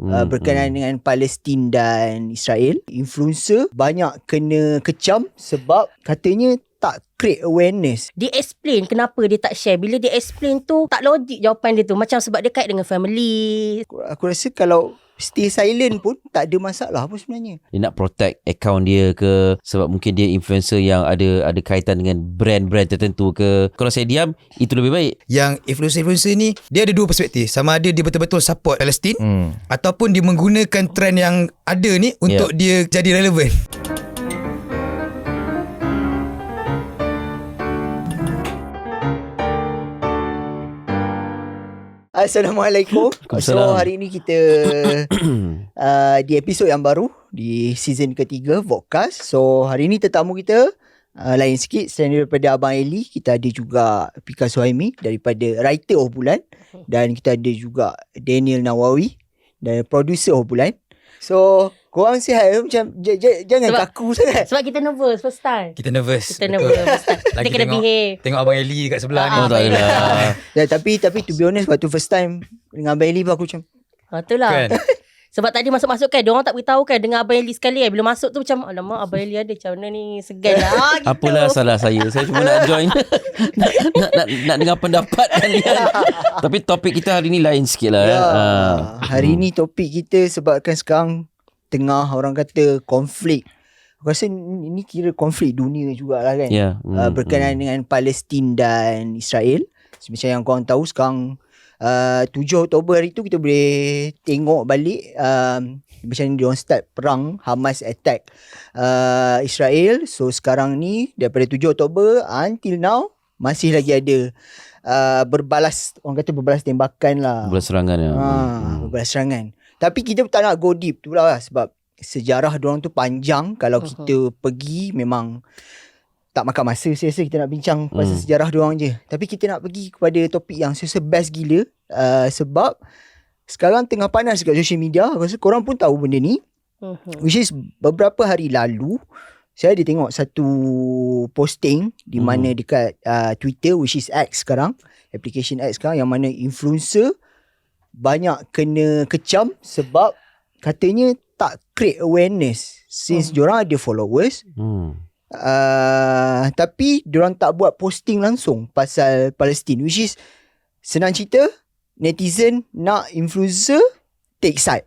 berkenaan dengan Palestin dan Israel. Influencer banyak kena kecam sebab katanya tak create awareness. Dia explain kenapa dia tak share. Bila dia explain tu tak logik jawapan dia tu. Macam sebab dia kait dengan family. Aku rasa kalau stay silent pun tak ada masalah apa sebenarnya. Dia nak protect account dia ke, sebab mungkin dia influencer yang ada kaitan dengan brand-brand tertentu ke. Kalau saya diam, itu lebih baik. Yang influencer ni, dia ada dua perspektif. Sama ada dia betul-betul support Palestin, ataupun dia menggunakan trend yang ada ni untuk dia jadi relevan. Assalamualaikum. So hari ni kita di episod yang baru di season ketiga Vodcast. So hari ni tetamu kita lain sikit selain daripada Abang Eli. Kita ada juga Pika Suhaimi daripada writer Oh Bulan, dan kita ada juga Daniel Nawawi dan producer Oh Bulan. So korang sihat macam jangan Sebab- kaku sangat. Sebab kita nervous first time. Kita nervous. Kita nervous first time. Kita Lagi kena behave. Tengok Abang Eli kat sebelah ni. Oh, tak adalah. Tapi to be honest, waktu first time dengan Abang Eli pun aku macam Itulah. Kan? Sebab tadi masuk-masuk kan, diorang tak beritahu kan dengan Abang Eli sekali kan. Bila masuk tu macam, alamak Abang Eli ada macam mana ni, segan lah. Gitu. Apalah salah saya cuma nak join nak dengar pendapat kalian. Tapi topik kita hari ni lain sikit lah. Hari ni topik kita sebabkan sekarang tengah orang kata konflik. Aku rasa ini kira konflik dunia jugalah kan. Berkenaan dengan Palestin dan Israel. Macam yang korang tahu sekarang 7 Oktober hari tu kita boleh tengok balik macam ni diorang start perang, Hamas attack Israel. So sekarang ni daripada 7 Oktober until now masih lagi ada orang kata berbalas tembakan lah. Berbalas serangan ya. Berbalas serangan. Tapi kita tak nak go deep tu lah sebab sejarah diorang tu panjang. Kalau kita pergi memang tak makan masa. Saya rasa kita nak bincang pasal sejarah diorang je. Tapi kita nak pergi kepada topik yang saya rasa best gila. Sebab sekarang tengah panas kat social media. Aku rasa korang pun tahu benda ni. Which is beberapa hari lalu saya ada tengok satu posting di mana dekat Twitter, which is X sekarang, application X sekarang, yang mana influencer banyak kena kecam sebab katanya tak create awareness since diorang ada followers. Tapi diorang tak buat posting langsung pasal Palestin, which is senang cerita netizen nak influencer take side.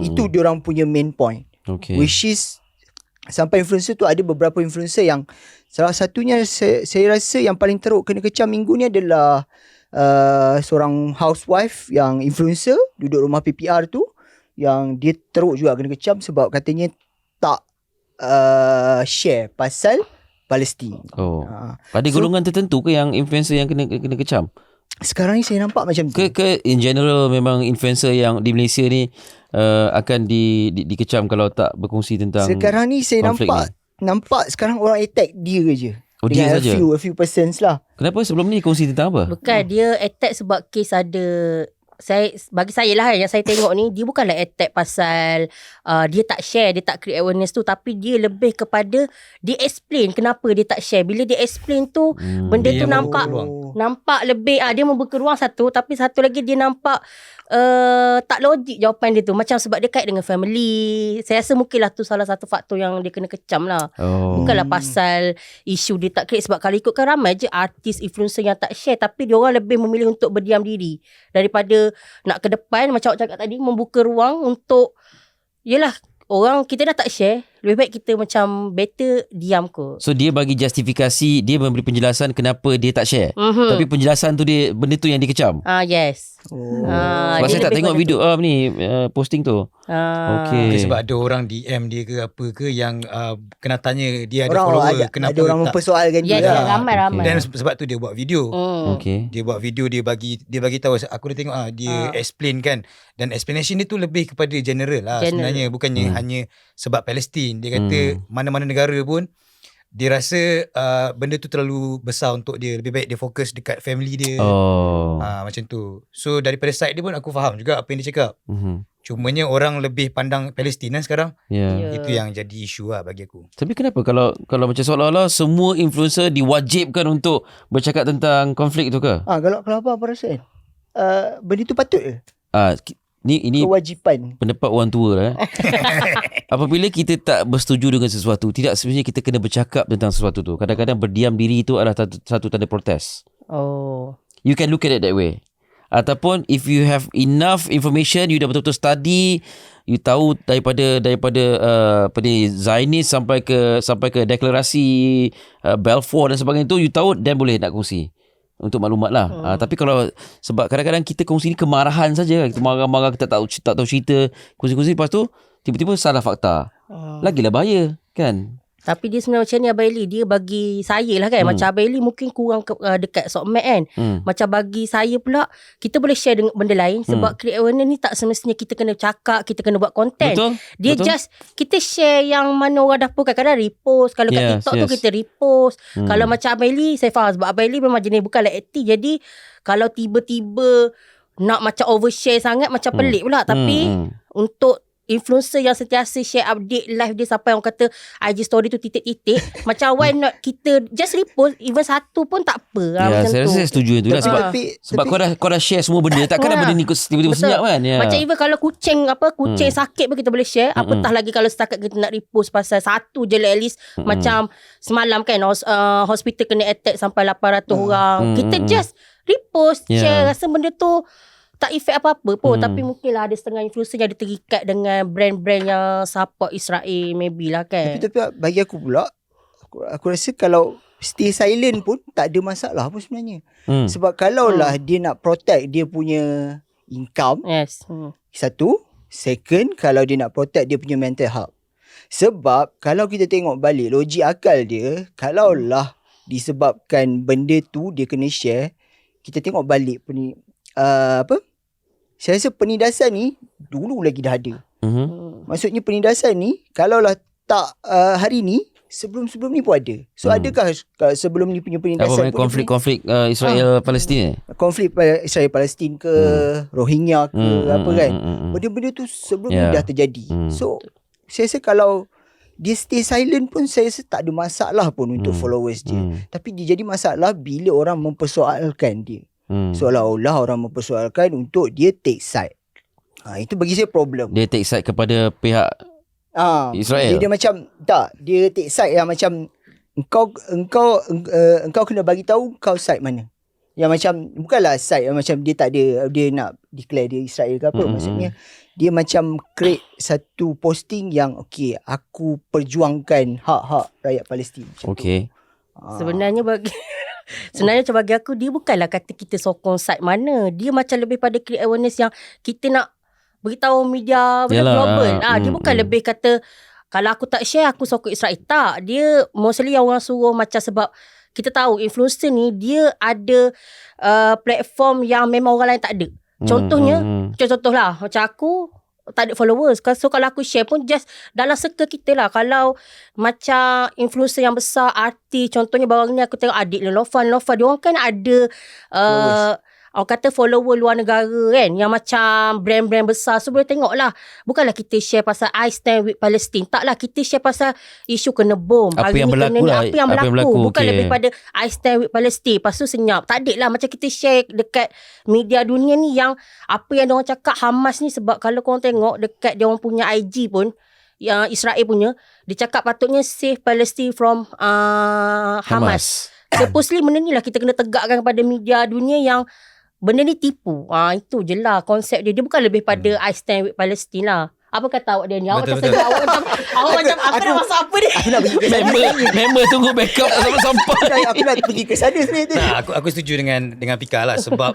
Itu diorang punya main point. Which is sampai influencer tu ada beberapa influencer yang salah satunya saya rasa yang paling teruk kena kecam minggu ni adalah seorang housewife yang influencer duduk rumah PPR tu, yang dia teruk juga kena kecam sebab katanya tak share pasal Palestin. Ada golongan tertentu ke yang influencer yang kena kecam? Sekarang ni saya nampak macam tu. Ke in general memang influencer yang di Malaysia ni akan dikecam kalau tak berkongsi tentang sekarang ni saya nampak sekarang orang attack dia je. Dia saja. A few persons lah. Kenapa sebelum ni kongsi tentang apa? Bukan, dia attack sebab kes ada. Bagi saya lah yang saya tengok ni, dia bukanlah attack pasal dia tak share, dia tak create awareness tu, tapi dia lebih kepada dia explain kenapa dia tak share. Bila dia explain tu, benda tu nampak lebih dia membuka ruang satu, tapi satu lagi dia nampak tak logik jawapan dia tu. Macam sebab dia kait dengan family. Saya rasa mungkinlah tu salah satu faktor yang dia kena kecam lah. Bukanlah pasal isu dia tak create. Sebab kalau ikutkan ramai je artis influencer yang tak share, tapi diorang lebih memilih untuk berdiam diri daripada nak ke depan. Macam awak cakap tadi, membuka ruang untuk yelah, orang kita dah tak share, lebih baik kita macam better diam kot. So dia bagi justifikasi, dia memberi penjelasan kenapa dia tak share. Tapi penjelasan tu benda tu yang dikecam. Yes. Sebab saya tak tengok video ni posting tu. Okay. Sebab ada orang DM dia ke apa ke yang kena tanya dia ada Orang follower, kenapa ada orang tak. mempersoalkan dia. Ramai. Dan sebab tu dia buat video. Dia buat video, dia bagi tahu. Aku dah tengok dia explain kan. Dan explanation dia tu lebih kepada general lah sebenarnya, bukannya hanya sebab Palestin. Dia kata mana-mana negara pun dia rasa benda tu terlalu besar untuk dia. Lebih baik dia fokus dekat family dia. Macam tu. So daripada side dia pun aku faham juga apa yang dia cakap. Cumanya orang lebih pandang Palestin sekarang. Itu yang jadi isu lah bagi aku. Tapi kenapa kalau macam seolah-olah semua influencer diwajibkan untuk bercakap tentang konflik tu ke? Kalau apa perasaan? Benda tu patut ke? Ini kewajipan. pendapat orang tua lah. Apabila kita tak bersetuju dengan sesuatu, tidak sebenarnya kita kena bercakap tentang sesuatu tu. Kadang-kadang berdiam diri itu adalah satu tanda protes. Oh. You can look at it that way. Ataupun if you have enough information, you dah betul-betul study, you tahu daripada Zionis sampai ke deklarasi Balfour dan sebagainya tu, you tahu, then boleh nak kongsi untuk maklumat lah. Tapi kalau sebab kadang-kadang kita kongsi ni kemarahan saja, kita marah-marah, kita tak tahu cerita, kongsi-kongsi, lepas tu tiba-tiba salah fakta. Lagilah bahaya kan. Tapi dia sebenarnya macam ni Abang Eli, dia bagi saya lah kan, macam Abang Eli mungkin kurang dekat Sokmed kan. Macam bagi saya pula, kita boleh share dengan benda lain. Sebab create awareness ni tak semestinya kita kena cakap, kita kena buat konten. Dia just kita share yang mana orang dah post. Kadang-kadang repost. Kalau kat TikTok tu kita repost. Kalau macam Abang Eli, saya faham sebab Abang Eli memang jenis bukanlah aktif. Jadi kalau tiba-tiba nak macam overshare sangat, macam pelik pula. Tapi untuk influencer yang sentiasa share update live dia sampai orang kata IG story tu titik-titik, macam why not kita just repost even satu pun tak apa. Macam saya tu. rasa saya setuju tu lah. Sebab kau dah share semua benda, takkan benda ni tiba-tiba senyap kan. Macam even kalau kucing sakit pun kita boleh share. Apatah lagi kalau setakat kita nak repost pasal satu je lah, at least. Macam semalam kan hospital kena attack sampai 800 orang. Kita just repost, share. Rasa benda tu tak efek apa-apa pun. Tapi mungkinlah ada setengah influencer yang ada terikat dengan brand-brand yang support Israel, maybe lah kan. Tapi bagi aku pula, aku rasa kalau stay silent pun tak ada masalah pun sebenarnya. Sebab kalaulah dia nak protect dia punya income, satu. Second, kalau dia nak protect dia punya mental health. Sebab kalau kita tengok balik logik akal dia, kalaulah disebabkan benda tu dia kena share, kita tengok balik saya rasa penindasan ni dulu lagi dah ada. Maksudnya penindasan ni kalaulah tak hari ni, sebelum-sebelum ni pun ada. So adakah sebelum ni punya penindasan konflik Israel Palestin? Konflik Israel Palestin ke Rohingya ke apa kan. Benda-benda tu sebelum ni dah terjadi. So saya rasa kalau dia stay silent pun saya rasa tak ada masalah pun untuk followers dia. Tapi dia jadi masalah bila orang mempersoalkan dia. Seolah-olah orang mempersoalkan untuk dia take side. Itu bagi saya problem. Dia take side kepada pihak Israel. Dia macam dia take side yang macam engkau kena bagi tahu kau side mana. Yang macam bukanlah side yang macam dia tak ada, dia nak declare dia Israel ke apa. Maksudnya dia macam create satu posting yang aku perjuangkan hak-hak rakyat Palestin. Sebenarnya macam bagi aku, dia bukanlah kata kita sokong side mana. Dia macam lebih pada create awareness yang kita nak beritahu media global. Dia bukan lebih kata kalau aku tak share aku sokong Israel. Tak. Dia mostly yang orang suruh macam sebab kita tahu influencer ni dia ada platform yang memang orang lain tak ada. Contohnya, contohlah macam aku tak ada followers. So kalau aku share pun just dalam circle kita lah. Kalau macam influencer yang besar, artis, contohnya bawang ni aku tengok adik Lofan, dia orang kan ada orang kata follower luar negara kan, yang macam brand-brand besar. So boleh tengok lah, bukanlah kita share pasal I stand with Palestine. Taklah, kita share pasal isu kena bom, apa yang berlaku lah, apa yang berlaku. Bukan lebih pada I stand with Palestine, lepas tu senyap. Tak ada lah macam kita share dekat media dunia ni yang apa yang diorang cakap Hamas ni. Sebab kalau korang tengok dekat diorang punya IG pun, yang Israel punya, dia cakap patutnya save Palestine from Hamas. Supposedly benda ni lah kita kena tegakkan kepada media dunia yang benda ni tipu. Itu je lah konsep dia. Dia bukan lebih pada I stand with Palestine lah. Apa kata awak dia ni? Awak macam sejuk. Awak macam aku nak masak apa ni? Aku nak pergi ke sana. Member tunggu backup sampai. Aku nak pergi ke sana sebenarnya. Aku setuju dengan Pika lah. Sebab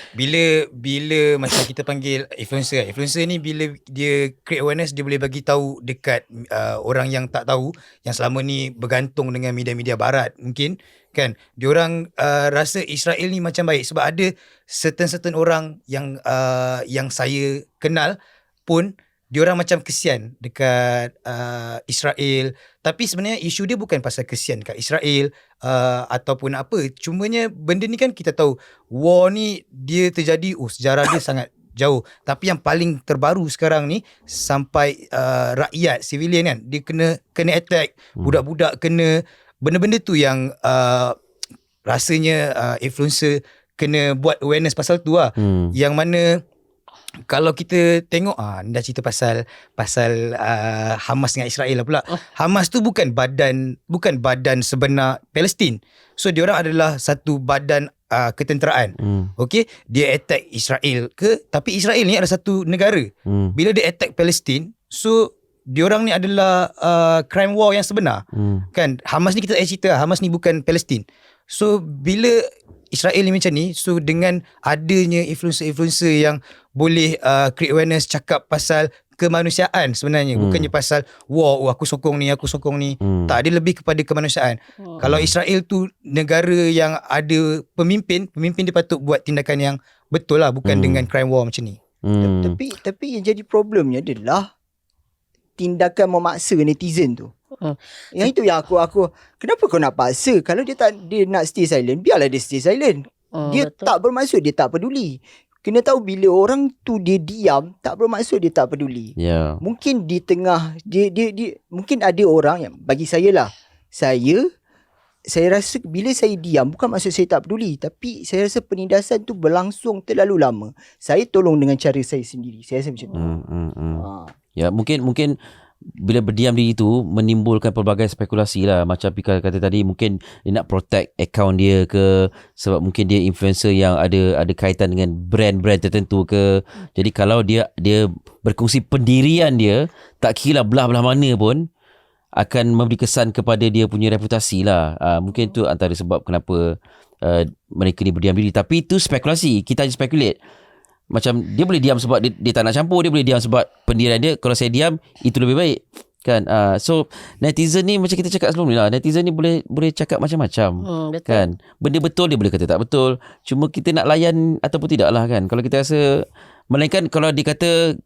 bila macam kita panggil influencer ni, bila dia create awareness, dia boleh bagi tahu dekat orang yang tak tahu, yang selama ni bergantung dengan media-media barat mungkin kan, diorang rasa Israel ni macam baik. Sebab ada certain orang yang saya kenal pun, diorang macam kesian dekat Israel. Tapi sebenarnya isu dia bukan pasal kesian kat Israel ataupun apa. Cumanya benda ni kan kita tahu war ni dia terjadi, sejarah dia sangat jauh. Tapi yang paling terbaru sekarang ni, sampai rakyat civilian kan, dia kena attack, budak-budak kena. Benda-benda tu yang rasanya influencer kena buat awareness pasal tu lah. Yang mana kalau kita tengok dah cerita pasal Hamas dengan Israel lah pula. Hamas tu bukan badan sebenar Palestin. So diorang adalah satu badan ketenteraan. Okey, dia attack Israel tapi Israel ni adalah satu negara. Bila dia attack Palestin, so diorang ni adalah crime war yang sebenar. Kan Hamas ni kita cerita Hamas ni bukan Palestin. So bila Israel ni macam ni, so dengan adanya influencer-influencer yang boleh create awareness, cakap pasal kemanusiaan sebenarnya, bukannya pasal war, aku sokong ni. Tak, dia lebih kepada kemanusiaan. Kalau Israel tu negara yang ada pemimpin dia patut buat tindakan yang betul lah, bukan dengan crime war macam ni. Tapi yang jadi problemnya adalah tindakan memaksa netizen tu. Yang itu yang aku kenapa kau nak paksa? Kalau dia nak stay silent, biarlah dia stay silent. Dia betul. Tak bermaksud dia tak peduli. Kena tahu bila orang tu dia diam, tak bermaksud dia tak peduli. Mungkin di tengah dia mungkin ada orang yang bagi saya lah. Saya rasa bila saya diam bukan maksud saya tak peduli, tapi saya rasa penindasan tu berlangsung terlalu lama. Saya tolong dengan cara saya sendiri. Saya rasa macam tu. Ya, mungkin bila berdiam diri tu menimbulkan pelbagai spekulasi lah. Macam Pika kata tadi, mungkin dia nak protect account dia ke, sebab mungkin dia influencer yang ada kaitan dengan brand-brand tertentu ke. Jadi kalau dia berkongsi pendirian dia, tak kira belah-belah mana pun, akan memberi kesan kepada dia punya reputasi lah. Mungkin tu antara sebab kenapa mereka ni berdiam diri. Tapi itu spekulasi, kita hanya speculate. Macam dia boleh diam sebab dia tak nak campur, dia boleh diam sebab pendirian dia. Kalau saya diam, itu lebih baik kan. So netizen ni macam kita cakap sebelum ni lah, netizen ni boleh cakap macam-macam kan. Benda betul dia boleh kata tak betul, cuma kita nak layan ataupun tidak lah kan. Kalau kita rasa, melainkan kalau dia kata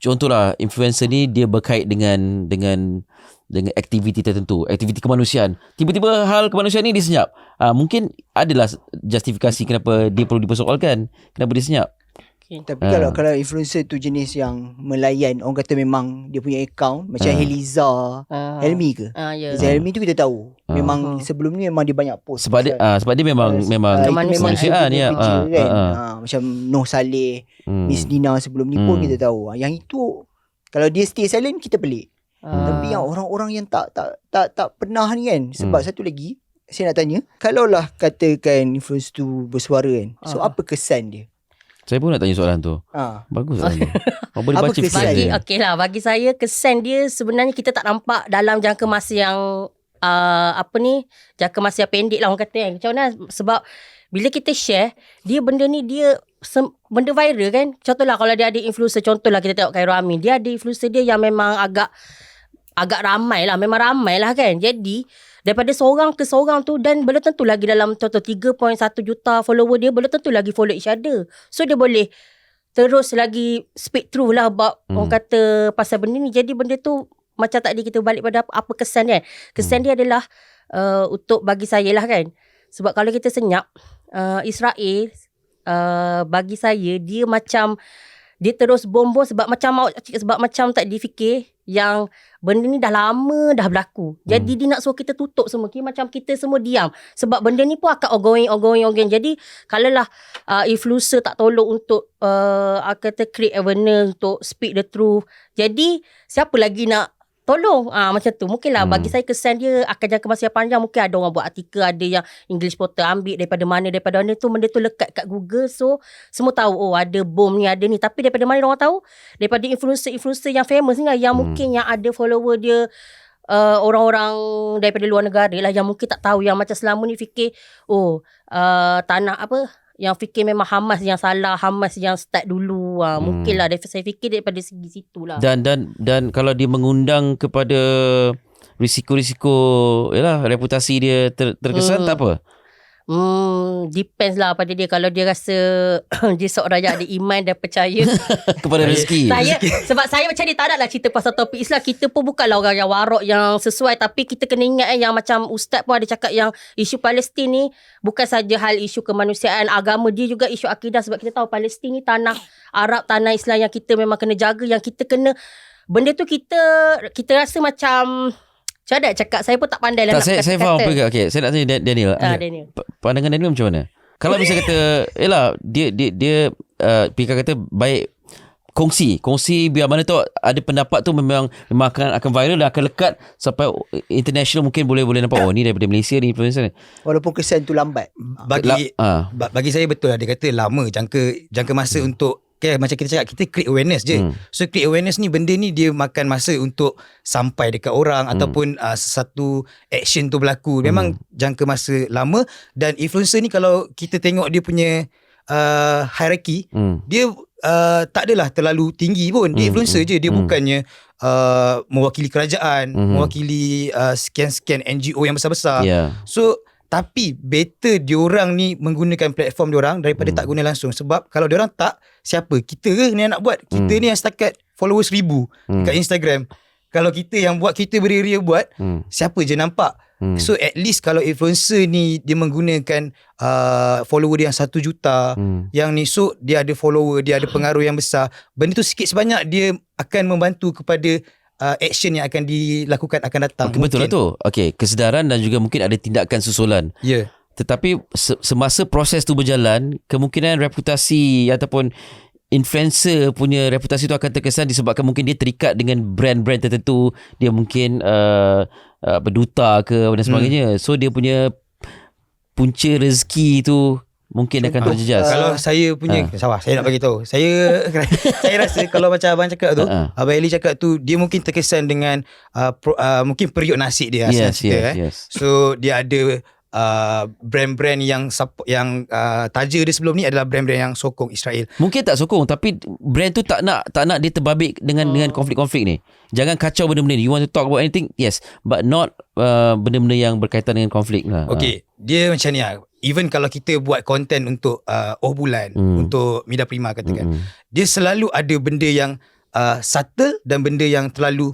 contohlah influencer ni dia berkait dengan aktiviti tertentu, aktiviti kemanusiaan, tiba-tiba hal kemanusiaan ni dia senyap. Mungkin adalah justifikasi kenapa dia perlu dipersoalkan, kenapa dia senyap. Tapi kalau influencer tu jenis yang melayan, orang kata memang dia punya account macam Heliza Helmi ke? Heliza Helmi tu kita tahu memang sebelum ni memang dia banyak post sebab dia memang kemanusiaan ya. Macam Noh Saleh, Miss Nina sebelum ni pun kita tahu. Yang itu kalau dia stay silent kita pelik. Tapi yang orang-orang yang tak pernah ni kan, sebab satu lagi saya nak tanya, kalaulah katakan influencer tu bersuara kan, so apa kesan dia? Saya pun nak tanya soalan tu. Bagus soalan tu. Kau boleh baca fikiran dia. Okey lah, bagi saya kesan dia sebenarnya kita tak nampak dalam jangka masa yang jangka masa yang pendek lah orang kata kan. Macam mana? Sebab bila kita share, benda ni benda viral kan. Contohlah kalau dia ada influencer, contohlah kita tengok Khairul Amin, dia ada influencer dia yang memang agak ramai lah, memang ramai lah kan. Jadi daripada seorang ke seorang tu, dan belum tentu lagi dalam 3.1 juta follower dia, belum tentu lagi follow each other. So dia boleh terus lagi speak through lah about orang kata pasal benda ni. Jadi benda tu macam tadi kita balik pada apa kesan dia. Kesan dia adalah untuk bagi saya lah kan. Sebab kalau kita senyap, Israel bagi saya dia macam dia terus bom-bom sebab macam tak difikir yang benda ni dah lama dah berlaku. Jadi dia nak suruh kita tutup semua. Macam kita semua diam. Sebab benda ni pun akan ongoing. Jadi kalaulah influencer tak tolong untuk kata create awareness, untuk speak the truth, jadi siapa lagi nak tolong? Macam tu. Mungkinlah bagi saya kesan dia akan jangka masa yang panjang. Mungkin ada orang buat artikel, ada yang English Portal ambil daripada mana tu, benda tu lekat kat Google. So semua tahu ada bom ni, ada ni. Tapi daripada mana orang tahu? Daripada influencer yang famous ni lah, yang mungkin yang ada follower dia orang-orang daripada luar negara lah, yang mungkin tak tahu, yang macam selama ni fikir yang fikir memang Hamas yang salah, Hamas yang start dulu. Mungkinlah saya fikir daripada segi situ lah. Dan kalau dia mengundang kepada risiko-risiko, yalah, reputasi dia terkesan, tak apa. Depends lah pada dia. Kalau dia rasa dia seorang yang ada iman dan percaya kepada rezeki. Sebab saya macam ni, tak ada lah cerita pasal topik Islam. Kita pun bukanlah orang yang warak yang sesuai. Tapi kita kena ingat yang macam Ustaz pun ada cakap yang isu Palestin ni bukan saja hal isu kemanusiaan, agama, dia juga isu akidah. Sebab kita tahu Palestin ni tanah Arab, tanah Islam yang kita memang kena jaga. Yang kita kena, benda tu kita rasa macam macam mana nak cakap, saya pun tak pandai lah nak kata. Saya faham apa. Okay, saya nak tanya Daniel. Daniel, pandangan Daniel macam mana? Kalau misalnya kata dia Pika kata baik kongsi biar mana tu ada pendapat tu memang akan viral dan akan lekat sampai international, mungkin boleh nampak ni daripada Malaysia ni influencer ni. Walaupun kesan tu lambat. Bagi saya betul lah, dia kata lama jangka masa untuk macam kita cakap, kita create awareness je. So create awareness ni, benda ni dia makan masa untuk sampai dekat orang ataupun satu action tu berlaku. Memang jangka masa lama. Dan influencer ni kalau kita tengok dia punya hierarchy, dia tak adalah terlalu tinggi pun. Dia influencer je. Dia bukannya mewakili kerajaan, mewakili sekian-sekian NGO yang besar-besar. So tapi better diorang ni menggunakan platform diorang daripada tak guna langsung. Sebab kalau diorang tak, siapa? Kita ke ni yang nak buat? Kita ni yang setakat followers 1,000 kat Instagram. Kalau kita yang buat, kita beria-ria buat, siapa je nampak? So at least kalau influencer ni dia menggunakan follower dia yang 1 juta, yang ni, so dia ada follower, dia ada pengaruh yang besar, benda tu sikit sebanyak dia akan membantu kepada action yang akan dilakukan akan datang. Betul lah tu. Kesedaran dan juga mungkin ada tindakan susulan. Tetapi semasa proses tu berjalan, kemungkinan reputasi ataupun influencer punya reputasi tu akan terkesan disebabkan mungkin dia terikat dengan brand-brand tertentu. Dia mungkin berduta ke dan sebagainya. So dia punya punca rezeki tu mungkin akan terjejas. Kalau saya punya saya nak bagi tahu. Saya rasa kalau macam abang cakap tu, Abang Eli cakap tu, dia mungkin terkesan dengan mungkin periuk nasi dia Yes. So dia ada brand-brand yang taja dia sebelum ni adalah brand-brand yang sokong Israel. Mungkin tak sokong, tapi brand tu tak nak dia terbabit dengan konflik-konflik ni. Jangan kacau benda-benda ni. You want to talk about anything? Yes, but not benda-benda yang berkaitan dengan konflik lah. Dia macam ni lah. Even kalau kita buat konten untuk bulan, untuk Media Prima katakan, dia selalu ada benda yang subtle dan benda yang terlalu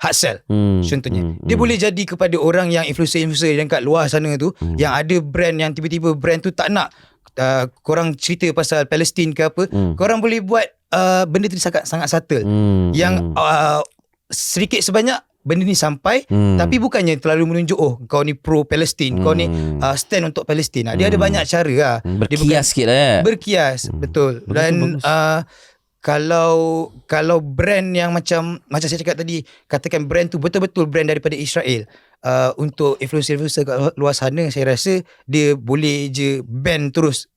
hard sell. Contohnya, dia boleh jadi kepada orang yang influencer yang kat luar sana tu, yang ada brand yang tiba-tiba brand tu tak nak korang cerita pasal Palestin ke apa, korang boleh buat benda tu sangat subtle, yang sedikit sebanyak benda ni sampai, tapi bukannya terlalu menunjuk kau ni pro Palestin, kau ni stand untuk Palestin. Dia ada banyak cara lah. Berkias sikit lah. Berkias, betul. Dan kalau brand yang macam saya cakap tadi, katakan brand tu betul-betul brand daripada Israel, untuk influencer-influencer kat luar sana, saya rasa dia boleh je ban terus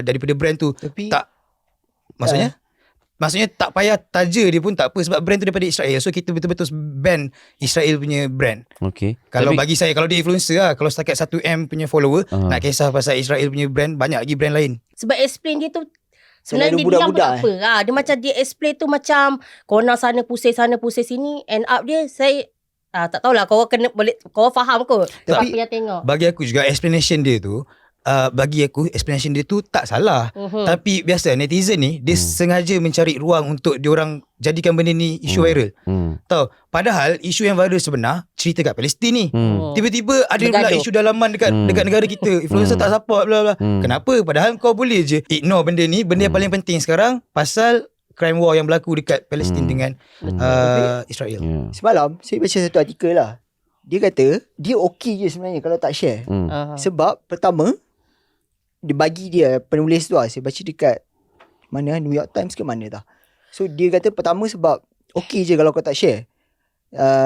daripada brand tu. Tapi tak, maksudnya tak payah taja dia pun tak apa, sebab brand tu daripada Israel. So kita betul-betul ban Israel punya brand. Kalau bagi saya, kalau dia influencer lah, kalau setakat 1M punya follower, nak kisah pasal Israel punya brand, banyak lagi brand lain. Sebab explain dia tu sebenarnya dia diam pun tak apa. Dia macam dia explain tu macam corner sana pusing sini, end up dia saya tak tahulah, kau faham kot. Tapi yang tengok, bagi aku juga explanation dia tu, explanation dia tu tak salah. Tapi biasa netizen ni dia sengaja mencari ruang untuk diorang jadikan benda ni isu viral. Tahu, padahal isu yang viral sebenar cerita kat Palestin ni. Tiba-tiba ada pula isu dalaman dekat negara kita. Influencer tak support bla bla. Kenapa? Padahal kau boleh je ignore benda ni. Benda yang paling penting sekarang pasal crime war yang berlaku dekat Palestin dengan Israel. Semalam saya baca satu artikel lah. Dia kata dia okey je sebenarnya kalau tak share. Sebab pertama, dia bagi dia penulis tu lah, saya baca dekat mana, New York Times ke mana dah. So dia kata pertama sebab okey je kalau kau tak share.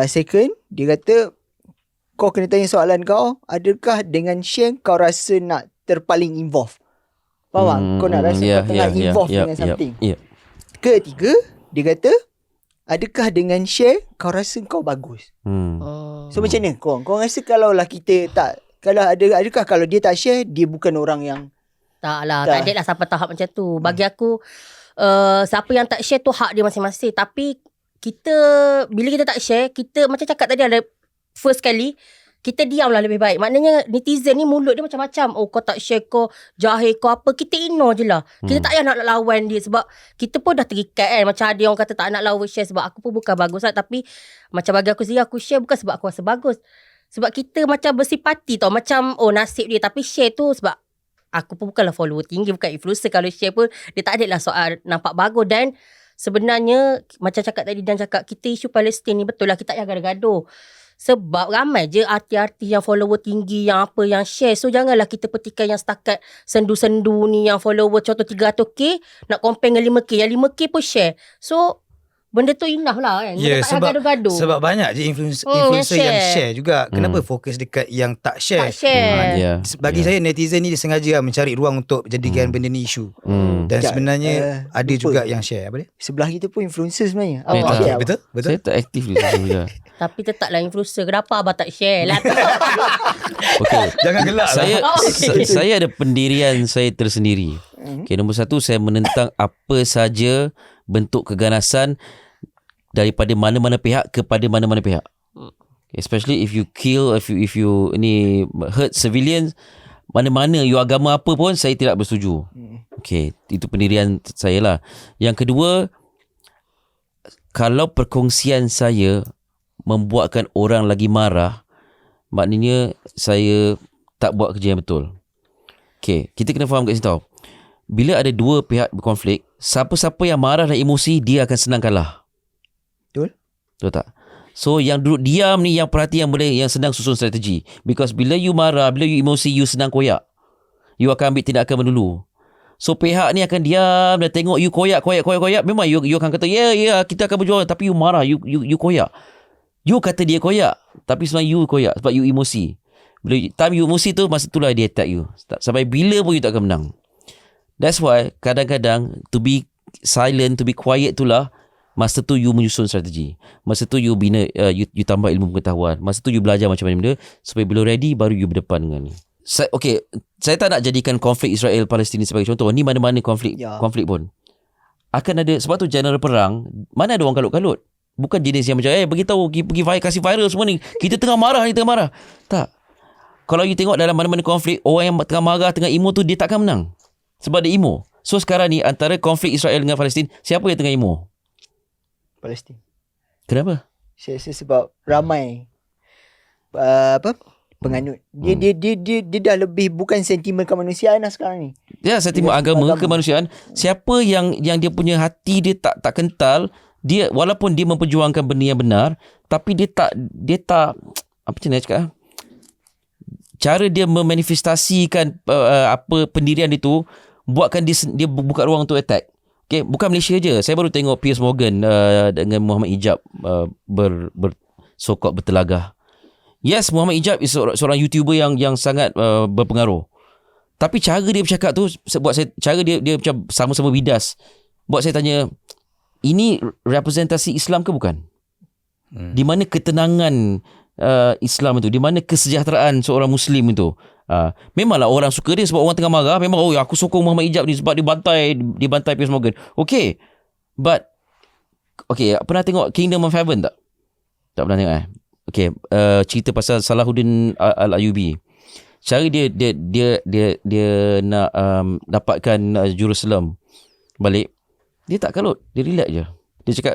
Second, dia kata kau kena tanya soalan kau, adakah dengan share kau rasa nak terpaling involve? Faham? Kau nak rasa kau tengah involve dengan something. Ketiga, dia kata adakah dengan share kau rasa kau bagus? So macam mana kau rasa kalau lah kita tak, kalau adakah kalau dia tak share, dia bukan orang yang tak ada lah sampai tahap macam tu. Bagi aku siapa yang tak share tu hak dia masing-masing. Tapi kita, bila kita tak share, kita macam cakap tadi, ada first kali kita diam lah lebih baik. Maknanya netizen ni mulut dia macam-macam. Kau tak share, kau jahil, kau apa, kita ignore je lah. Kita tak payah nak lawan dia, sebab kita pun dah terikat kan. Macam ada orang kata tak nak lawan share sebab aku pun bukan bagus lah. Tapi macam bagi aku sendiri, aku share bukan sebab aku rasa bagus, sebab kita macam bersipati tau. Macam nasib dia. Tapi share tu sebab aku pun bukanlah follower tinggi, bukan influencer. Kalau share pun dia tak ada lah soal nampak bagus. Dan sebenarnya macam cakap tadi, dan cakap kita isu Palestin ni, betul lah kita tak payah gaduh-gaduh. Sebab ramai je artis-artis yang follower tinggi, yang apa, yang share. So janganlah kita petikan yang setakat sendu-sendu ni, yang follower contoh 300k nak compare dengan 5k, yang 5k pun share. So benda tu enough lah kan. Ya, Tak gaduh-gaduh. sebab banyak je influencer yang share juga. Kenapa fokus dekat yang tak share? Tak share. Bagi saya netizen ni dia sengaja mencari ruang untuk jadikan benda ni isu. Dan sebenarnya ada juga yang share. Apa dia? Sebelah kita pun influencer sebenarnya. Betul? Saya tak aktif di social media. Tapi tetaplah influencer. Kenapa abang tak share lah? Okay. Jangan gelak Saya ada pendirian saya tersendiri. Okay, nombor satu, saya menentang apa saja bentuk keganasan daripada mana-mana pihak kepada mana-mana pihak. Especially if you kill, if you ni hurt civilians, mana-mana you agama apa pun, saya tidak bersetuju. Okay, itu pendirian saya lah. Yang kedua, kalau perkongsian saya membuatkan orang lagi marah, maknanya saya tak buat kerja yang betul. Okay, kita kena faham kat sini tau. Bila ada dua pihak berkonflik, siapa-siapa yang marah dan emosi, dia akan senang kalah. Betul? Betul tak? So yang duduk diam ni, yang perhati, yang senang susun strategi. Because bila you marah, bila you emosi, you senang koyak. You akan ambil tindakan mendulu. So pihak ni akan diam dan tengok you koyak. Memang you akan kata, ya, kita akan berjuang. Tapi you marah, you koyak. You kata dia koyak, tapi sebenarnya you koyak sebab you emosi. Bila time you emosi tu, masa itulah dia attack you. Sampai bila pun you tak akan menang. That's why kadang-kadang to be silent, to be quiet itulah masa tu you menyusun strategi. Masa tu you bina, you tambah ilmu pengetahuan. Masa tu you belajar macam mana benda supaya bila ready baru you berdepan dengan ni. Saya tak nak jadikan konflik Israel Palestin sebagai contoh. Ni mana-mana konflik pun akan ada, sebab tu general perang mana ada orang kalut-kalut. Bukan jenis yang macam beritahu pergi kasih viral semua ni. Kita tengah marah. Tak. Kalau you tengok dalam mana-mana konflik, orang yang tengah marah, tengah emo tu, dia takkan menang. Sebab dia emo. So sekarang ni antara konflik Israel dengan Palestin, siapa yang tengah emo? Palestin. Kenapa? Saya rasa sebab ramai penganut. Dia dah lebih bukan sentimen kemanusiaan lah sekarang ni. Ya, sentimen agama, kemanusiaan. Siapa yang dia punya hati dia tak kental, dia walaupun dia memperjuangkan benda yang benar, tapi dia tak apa macam nak cakap, cara dia memanifestasikan apa pendirian itu buatkan dia buka ruang untuk attack. Okay, bukan Malaysia je. Saya baru tengok Piers Morgan dengan Muhammad Hijab so-called bertelagah. Yes, Muhammad Hijab is seorang YouTuber yang sangat berpengaruh. Tapi cara dia bercakap tu buat saya, cara dia macam sama-sama bidas. Buat saya tanya, ini representasi Islam ke bukan? Di mana ketenangan Islam itu? Di mana kesejahteraan seorang Muslim itu? Memanglah orang suka dia sebab orang tengah marah. Memang aku sokong Muhammad Hijab ni sebab dia bantai Piers Morgan. Okay, but pernah tengok Kingdom of Heaven tak? Tak pernah tengok Okay, cerita pasal Salahuddin Al-Ayyubi. Cara dia nak dapatkan Jerusalem balik, dia tak kalut, dia relax je. Dia cakap,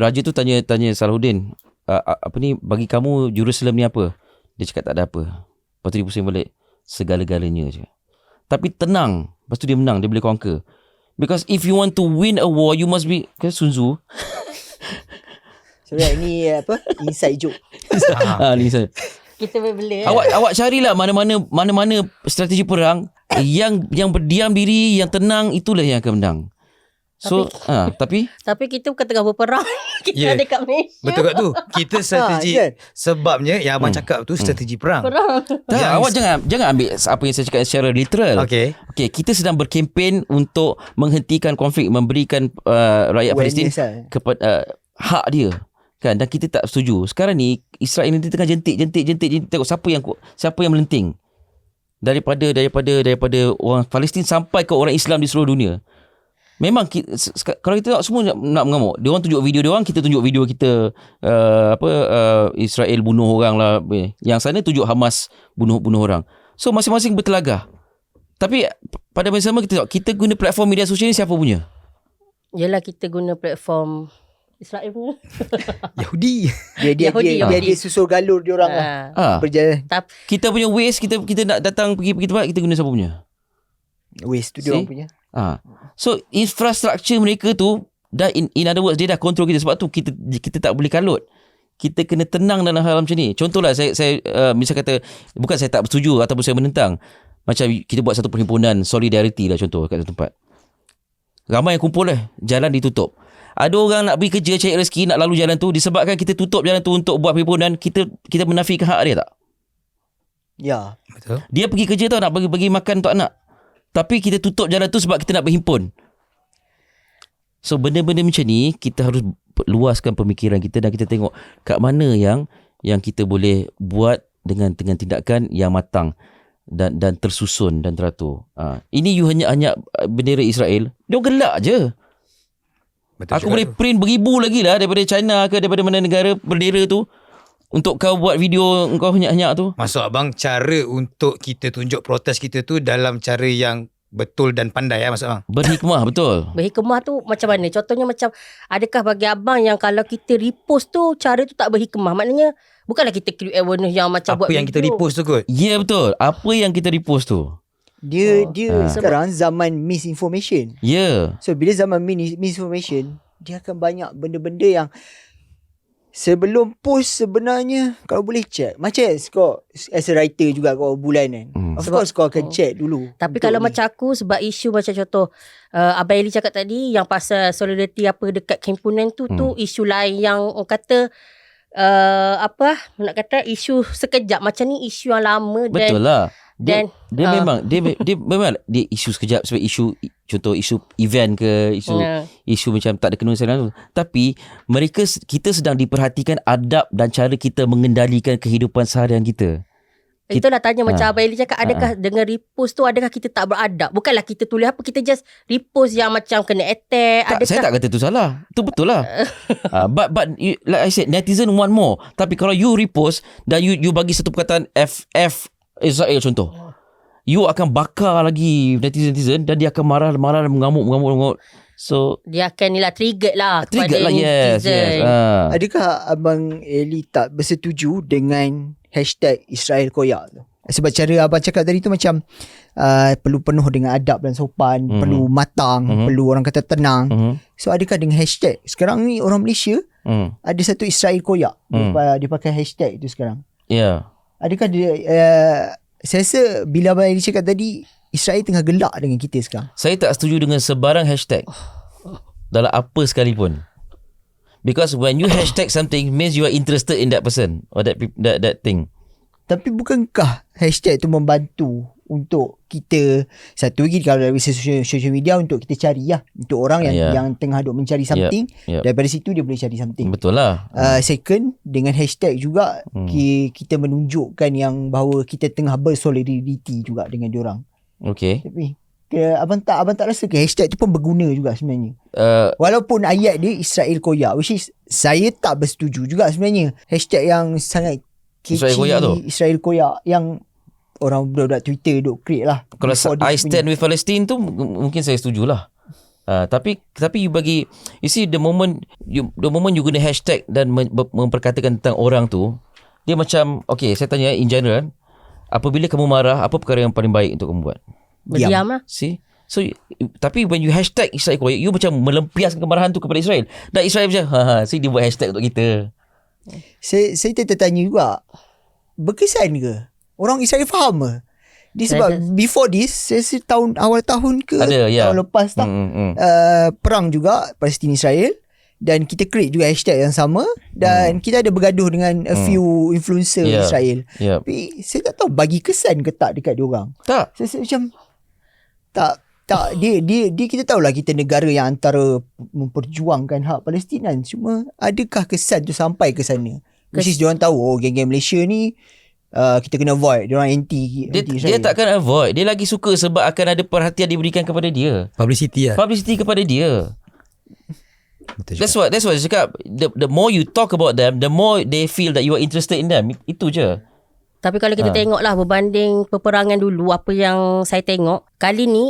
raja tu tanya Salahuddin, apa ni, bagi kamu Jerusalem ni apa? Dia cakap tak ada apa. Lepas tu dia pusing balik, segala-galanya je. Tapi tenang. Lepas tu dia menang, dia boleh conquer. Because if you want to win a war, you must be, Sun Tzu. Sorry, ini inside joke. Ni saya. Kita boleh. Awak carilah mana-mana strategi perang yang berdiam diri, yang tenang, itulah yang akan menang. So, tapi kita bukan tengah berperang. Kita ada kat Malaysia. Betul kat tu. Kita strategi sebabnya yang abang cakap tu strategi perang. Tak, awak jangan ambil apa yang saya cakap secara literal. Okay, kita sedang berkempen untuk menghentikan konflik, memberikan rakyat Palestin kepada hak dia. Kan, dan kita tak setuju. Sekarang ni Israel ni tengah jentik tengok siapa yang melenting. Daripada orang Palestin sampai ke orang Islam di seluruh dunia. Memang kalau kita tengok semua nak mengamuk. Dia orang tunjuk video dia orang, kita tunjuk video kita Israel bunuh orang lah. Yang sana tunjuk Hamas bunuh orang. So masing-masing bertelagah. Tapi pada masa sama kita guna platform media sosial ni siapa punya? Yalah, kita guna platform Israel punya. Yahudi. Dia susul galur dia orang lah. Berjalan. Kita punya waste, kita nak datang pergi tempat, kita guna siapa punya? Waste tu dia orang punya. So infrastructure mereka tu dah in other words dia dah control kita. Sebab tu kita tak boleh kalut. kita kena tenang dalam hal macam ni. Contohlah saya misal kata, bukan saya tak bersetuju ataupun saya menentang. Macam kita buat satu perhimpunan solidarity lah, contoh kat satu tempat. Ramai yang kumpul jalan ditutup. Ada orang nak pergi kerja, cari rezeki, nak lalu jalan tu, disebabkan kita tutup jalan tu untuk buat perhimpunan, kita menafikan hak dia tak? Ya. Betul. Dia pergi kerja tau, nak bagi makan untuk anak. Tapi kita tutup jalan tu sebab kita nak berhimpun. So benda-benda macam ni kita harus luaskan pemikiran kita dan kita tengok kat mana yang kita boleh buat dengan tindakan yang matang dan tersusun dan teratur. Ini you hanya bendera Israel, dia gelak je. Betul. Aku boleh print beribu lagi lah daripada China ke daripada mana negara bendera tu untuk kau buat video kau henyak-henyak tu. Maksud abang, cara untuk kita tunjuk protes kita tu dalam cara yang betul dan pandai maksud abang. Berhikmah, betul. Berhikmah tu macam mana? Contohnya macam, adakah bagi abang yang kalau kita repost tu cara tu tak berhikmah? Maknanya bukanlah kita create awareness yang macam Apa buat yang kita video. repost tu kot? Ya, betul. Apa yang kita repost tu? Dia sekarang zaman misinformation. Ya. So bila zaman misinformation, dia akan banyak benda-benda yang sebelum post sebenarnya kau boleh check. Macam kau as a writer juga kau bulan kan. Of course kau akan check dulu. Tapi kalau macam aku, sebab isu macam contoh Abang Eli cakap tadi yang pasal solidarity apa dekat himpunan tu isu lain yang orang kata nak kata isu sekejap. Macam ni isu yang lama. Betul lah. Dia memang dia isu sekejap sebab contoh isu event ke isu macam tak ada kena tu. Tapi kita sedang diperhatikan adab dan cara kita mengendalikan kehidupan seharian kita. Itulah tanya macam Abang Eli cakap, adakah dengan repost tu adakah kita tak beradab? Bukanlah kita tulis apa, kita just repost yang macam kena attack. Saya tak kata tu salah. Tu betul lah. But like I said, netizen want more. Tapi kalau you repost dan you bagi satu perkataan FF Israel contoh, you akan bakar lagi netizen dan dia akan marah mengamuk. So dia akan triggered lah yes. Adakah Abang Eli tak bersetuju dengan hashtag Israel Koyak tu? Sebab cara abang cakap tadi tu macam perlu penuh dengan adab dan sopan, perlu matang, perlu orang kata tenang. So adakah dengan hashtag sekarang ni orang Malaysia ada satu Israel Koyak, dia pakai hashtag tu sekarang. Ya. Adakah dia saya rasa bila Abang Eli cakap tadi, Israel tengah gelak dengan kita sekarang. Saya tak setuju dengan sebarang hashtag dalam apa sekalipun. Because when you hashtag something means you are interested in that person or that thing. Tapi bukankah hashtag tu membantu untuk kita, satu lagi kalau dari social media, untuk kita cari untuk orang yang tengah duk mencari something, daripada situ dia boleh cari something. Betul lah. Second, dengan hashtag juga kita menunjukkan yang bahawa kita tengah bersolidariti juga dengan diorang. Okay. Tapi abang tak rasa ke hashtag tu pun berguna juga sebenarnya? Walaupun ayat dia Israel Koyak, which is saya tak bersetuju juga sebenarnya. Hashtag yang sangat kecil Israel Koyak yang orang budak-budak Twitter duk create lah. Kalau I stand with Palestine tu mungkin saya setujulah. Tapi you see the moment you guna hashtag dan memperkatakan tentang orang tu, dia macam, okay, saya tanya in general, apabila kamu marah, apa perkara yang paling baik untuk kamu buat? Berdiam lah. See? So tapi when you hashtag Israel Koyak, you macam melempiaskan kemarahan tu kepada Israel. Dan Israel macam see, dia buat hashtag untuk kita. Saya tertanya juga, berkesan ke? Orang Israel faham ke? Dia sebab before this, saya rasa awal tahun ke tahun lepas perang juga Palestin Israel, dan kita create juga hashtag yang sama, dan kita ada bergaduh dengan a few influencer Israel. Tapi saya tak tahu bagi kesan ke tak dekat diorang. Tak. Saya rasa macam tak dia kita tahulah kita negara yang antara memperjuangkan hak Palestin kan. Cuma adakah kesan tu sampai ke sana? Mesti diorang tahu geng-geng Malaysia ni kita kena avoid. Diorang anti dia takkan avoid. Dia lagi suka sebab akan ada perhatian diberikan kepada dia. Publicity kepada dia. That's what saya cakap. The more you talk about them, the more they feel that you are interested in them. Itu je. Tapi kalau kita tengoklah berbanding peperangan dulu, apa yang saya tengok kali ni,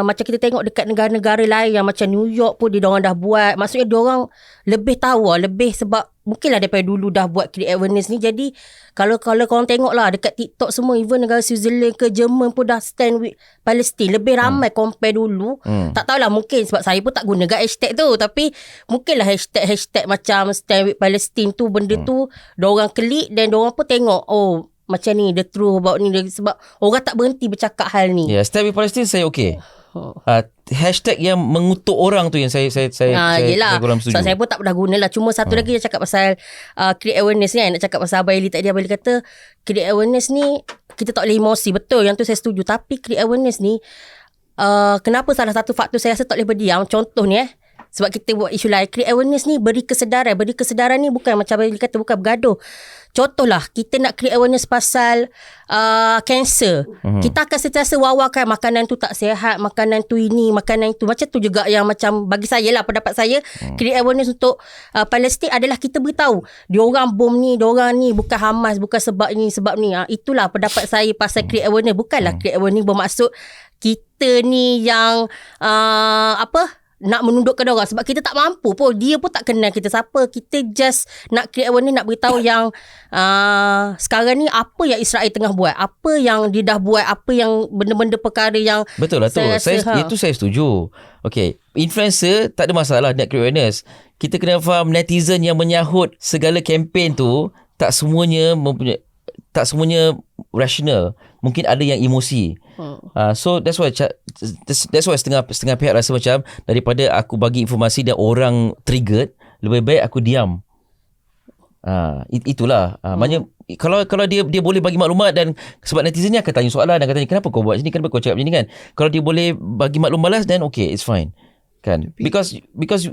macam kita tengok dekat negara-negara lain yang macam New York pun diorang dah buat. Maksudnya diorang lebih tahu, lebih sebab mungkinlah daripada dulu dah buat create awareness ni. Jadi kalau korang tengok lah dekat TikTok semua, even negara Switzerland ke Jerman pun dah stand with Palestine. Lebih ramai compare dulu. Tak tahulah, mungkin sebab saya pun tak guna hashtag tu, tapi mungkinlah hashtag macam stand with Palestine tu, benda tu diorang klik dan diorang pun tengok, oh macam ni the truth about ni. Sebab orang tak berhenti bercakap hal ni. Stand with Palestine saya okay. Hashtag yang mengutuk orang tu yang saya kurang setuju. So, saya pun tak pernah guna lah. Cuma satu lagi dia cakap pasal create awareness ni. Nak cakap pasal Abang Eli tadi. Abang Eli kata create awareness ni kita tak boleh emosi. Betul, yang tu saya setuju. Tapi create awareness ni kenapa salah satu faktor saya rasa tak boleh berdiam. Contoh ni sebab kita buat isu lain. Create awareness ni beri kesedaran. Beri kesedaran ni bukan macam Abang Eli kata, bukan bergaduh. Contohlah, kita nak create awareness pasal cancer. Kita akan sentiasa wawarkan makanan tu tak sihat, makanan tu ini, makanan itu. Macam tu juga yang macam bagi saya lah, pendapat saya, create awareness untuk Palestin adalah kita beritahu diorang bom ni, diorang ni bukan Hamas, bukan sebab ni, sebab ni. Itulah pendapat saya pasal create awareness. Bukanlah create awareness bermaksud kita ni yang nak menundukkan orang, sebab kita tak mampu pun. Dia pun tak kenal kita siapa. Kita just nak create awareness, nak beritahu yang sekarang ni apa yang Israel tengah buat, apa yang dia dah buat, apa yang benda-benda perkara yang betul lah tu. Itu saya setuju. Okay, influencer tak ada masalah nak create awareness. Kita kena faham netizen yang menyahut segala kempen tu tak semuanya rational. Mungkin ada yang emosi. So that's why setengah pihak rasa macam daripada aku bagi informasi dan orang triggered, lebih baik aku diam. Itulah. Maknanya kalau dia boleh bagi maklumat, dan sebab netizen ni akan tanya soalan dan katanya kenapa kau buat macam ni, kenapa kau cakap macam ni kan. Kalau dia boleh bagi maklum balas, then okay, it's fine. Kan? Because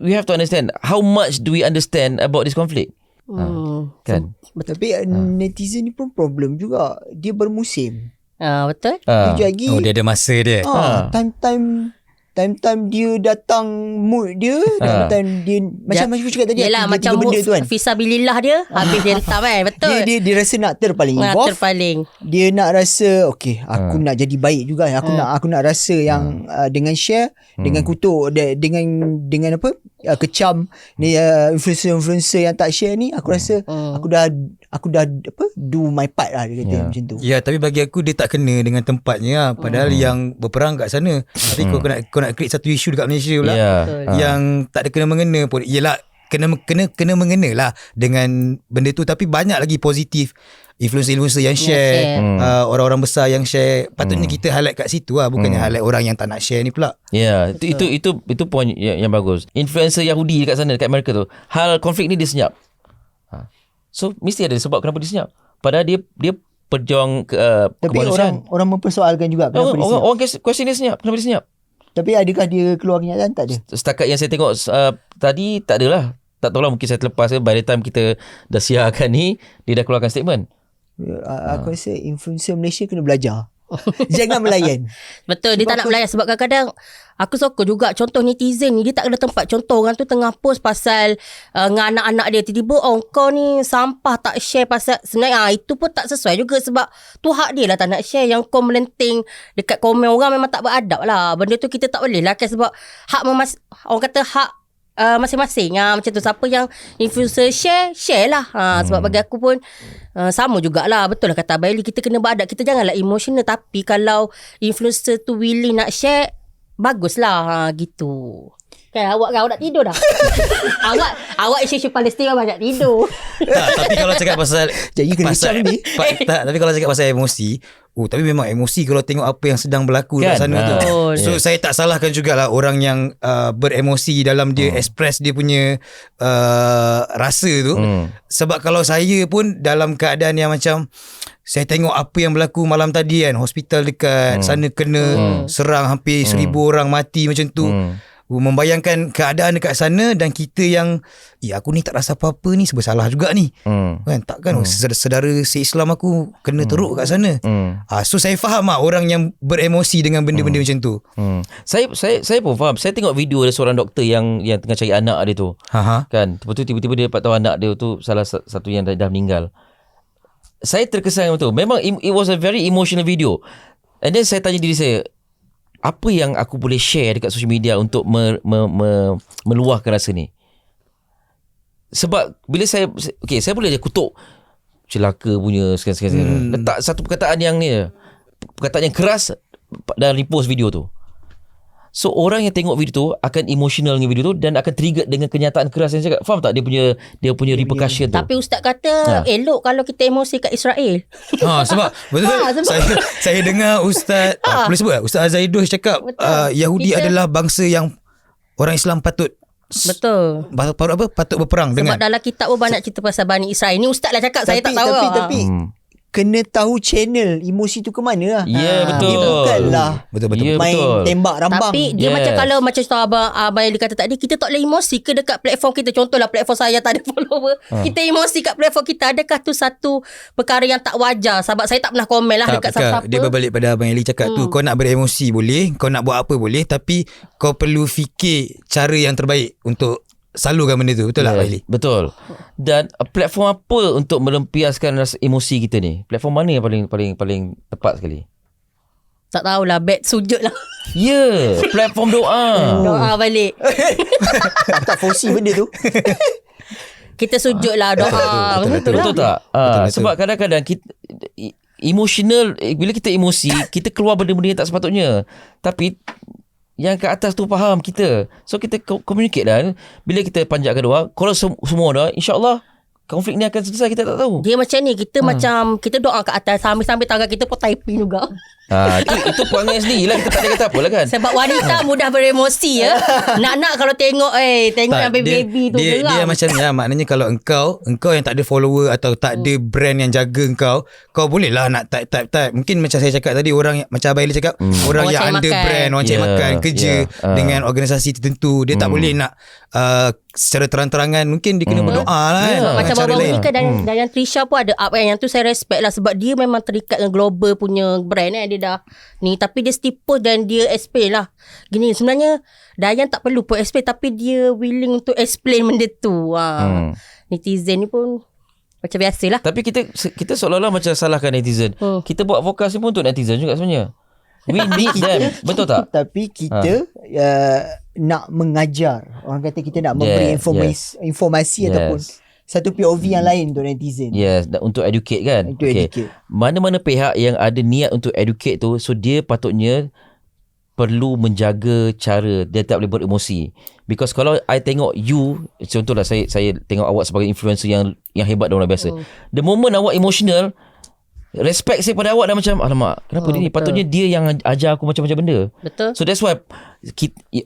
we have to understand how much do we understand about this conflict. Kan? Tapi netizen ni pun problem juga. Dia bermusim. Betul. Lagi, dia ada masa dia. Time dia datang mood dia, time dia macam cakap tadi, yelah, macam mood tu kan, fisabilillah dia habis dia letak kan. Betul. Dia rasa nak terpaling involved. Dia nak rasa okay, aku nak jadi baik juga. Aku nak rasa yang dengan share, dengan kutuk, dengan apa, kecam ni influencer yang tak share ni, aku rasa aku dah apa, do my part lah, dia kata macam tu. Ya, tapi bagi aku dia tak kena dengan tempatnya. Padahal yang berperang kat sana. Tapi kau nak create satu isu dekat Malaysia pula yang tak ada kena-mengena pun. Yelah, kena mengena lah dengan benda tu. Tapi banyak lagi positif influencer yang share, orang-orang besar yang share. Patutnya kita highlight kat situ lah, bukannya highlight orang yang tak nak share ni pula. Itu point yang bagus. Influencer Yahudi dekat sana, dekat Amerika tu, hal konflik ni dia senyap. So mesti ada sebab kenapa dia senyap. Padahal dia perjuang tapi orang mempersoalkan juga kenapa dia senyap. Orang question dia senyap, kenapa dia senyap. Tapi adakah dia keluar kenyataan? Tak ada. Setakat yang saya tengok tadi tak adalah. Tak tahulah, mungkin saya terlepas by the time kita dah siarkan ni, dia dah keluarkan statement. Aku rasa influencer Malaysia kena belajar. Jangan melayan. Betul, dia tak nak melayan. Sebab kadang-kadang aku sokong juga contoh netizen ni, dia tak ada tempat. Contoh orang tu tengah post pasal dengan anak-anak dia, tiba-tiba kau ni sampah, tak share pasal sebenarnya itu pun tak sesuai juga. Sebab tu hak dia lah tak nak share. Yang kau melenting dekat komen orang memang tak beradab lah. Benda tu kita tak boleh lah kan. Sebab hak orang kata hak masing-masing. Macam tu, siapa yang influencer share lah. Sebab bagi aku pun sama jugalah. Betul lah kata Abang Eli, kita kena beradab. Kita janganlah emotional. Tapi kalau influencer tu willing nak share, baguslah. Gitu kan. Awak nak tidur dah. Awak isu Palestin, awak nak tidur. Tapi kalau cakap pasal ni tapi kalau cakap pasal emosi, tapi memang emosi kalau tengok apa yang sedang berlaku kat sana tu. So saya tak salahkan jugalah orang yang beremosi dalam dia express dia punya rasa tu. Sebab kalau saya pun dalam keadaan yang macam saya tengok apa yang berlaku malam tadi kan, hospital dekat sana kena serang, hampir 1,000 orang mati macam tu. Membayangkan keadaan dekat sana, dan kita yang aku ni tak rasa apa-apa ni, bersalah juga ni kan. Takkan saudara se-Islam aku kena teruk kat sana. So saya faham lah orang yang beremosi dengan benda-benda macam tu. Saya pun faham. Saya tengok video ada seorang doktor yang tengah cari anak dia tu. Kan, betul, tiba-tiba dia dapat tahu anak dia tu salah satu yang dah meninggal. Saya terkesan betul. Memang it was a very emotional video. And then saya tanya diri saya, apa yang aku boleh share dekat social media untuk meluahkan rasa ni? sebab bila saya boleh je kutuk celaka punya sekian-sekian. Letak satu perkataan yang ni, perkataan yang keras dan repost video tu. So orang yang tengok video tu akan emotional dengan video tu dan akan trigger dengan kenyataan keras yang cakap. Faham tak dia punya repercussion tu? Tapi ustaz kata elok kalau kita emosi kat Israel. Sebab betul. Saya dengar ustaz boleh sebut tak? Ustaz Azaidus cakap Yahudi adalah bangsa yang orang Islam patut berperang dengan. Sebab dalam kitab pun banyak cerita pasal Bani Israel. Ni ustaz lah cakap, saya tak tahu. Tapi kena tahu channel emosi tu ke mana lah. Ya, betul. Dia bukanlah betul. main tembak rambang. Tapi dia macam kalau macam abang yang kata tadi, kita tak boleh emosi ke dekat platform kita. Contohlah platform saya tak ada follower. Kita emosi kat platform kita. Adakah tu satu perkara yang tak wajar? Sebab saya tak pernah komen lah dekat siapa-siapa. Dia berbalik pada Abang Eli cakap tu. Kau nak beremosi boleh, kau nak buat apa boleh, tapi kau perlu fikir cara yang terbaik untuk salurkan benda tu. Betul tak Abang Eli? Betul. Dan platform apa untuk melampiaskan rasa emosi kita ni? Platform mana yang paling tepat sekali? Tak tahulah, bet sujud lah. Ya, platform doa. Doa balik. Tak fosi benda tu. Kita sujud lah, doa. Betul tak? Sebab kadang-kadang kita emotional, bila kita emosi, kita keluar benda-benda yang tak sepatutnya. Tapi yang kat atas tu faham kita. So kita communicate lah. Bila kita panjatkan doa, kalau semua dah, insyaAllah konflik ni akan selesai. Kita tak tahu. Dia macam ni, kita macam kita doa kat atas, sambil-sambil tangan kita pun typing juga. Itu perangai sendiri lah. Kita tak ada kata apa lah kan. Sebab wanita mudah beremosi ya. Nak kalau tengok yang baby tu geram. Dia macam ni lah. Maknanya kalau engkau yang tak ada follower atau tak ada brand yang jaga kau boleh lah nak type. Mungkin macam saya cakap tadi, orang macam Abang Eli cakap, orang yang under brand, orang cari makan, kerja dengan organisasi tertentu, dia tak boleh nak secara terang-terangan. Mungkin dia kena berdoa lah kan. Macam Abang Eli kan dan Trisha pun ada up kan. Yang tu saya respect lah. Sebab dia memang terikat dengan global punya brand dia dah ni. Tapi dia still post dan dia explain lah. Gini sebenarnya Dayan tak perlu pun explain, tapi dia willing untuk explain benda tu. Netizen ni pun macam biasalah. Tapi kita seolah-olah macam salahkan netizen. Kita buat vokasi pun untuk netizen juga sebenarnya. We need them. Betul tak? Tapi kita nak mengajar. Orang kata kita nak memberi informasi ataupun satu POV yang lain untuk netizen. Yes, untuk educate kan. Educate. Mana-mana pihak yang ada niat untuk educate tu, so dia patutnya perlu menjaga cara dia tak boleh beremosi. Because kalau I tengok you, contohlah saya tengok awak sebagai influencer yang hebat dan orang biasa. The moment awak emotional, respect saya pada awak dah macam, alamak, kenapa dia ni? Patutnya dia yang ajar aku macam-macam benda. Betul. So that's why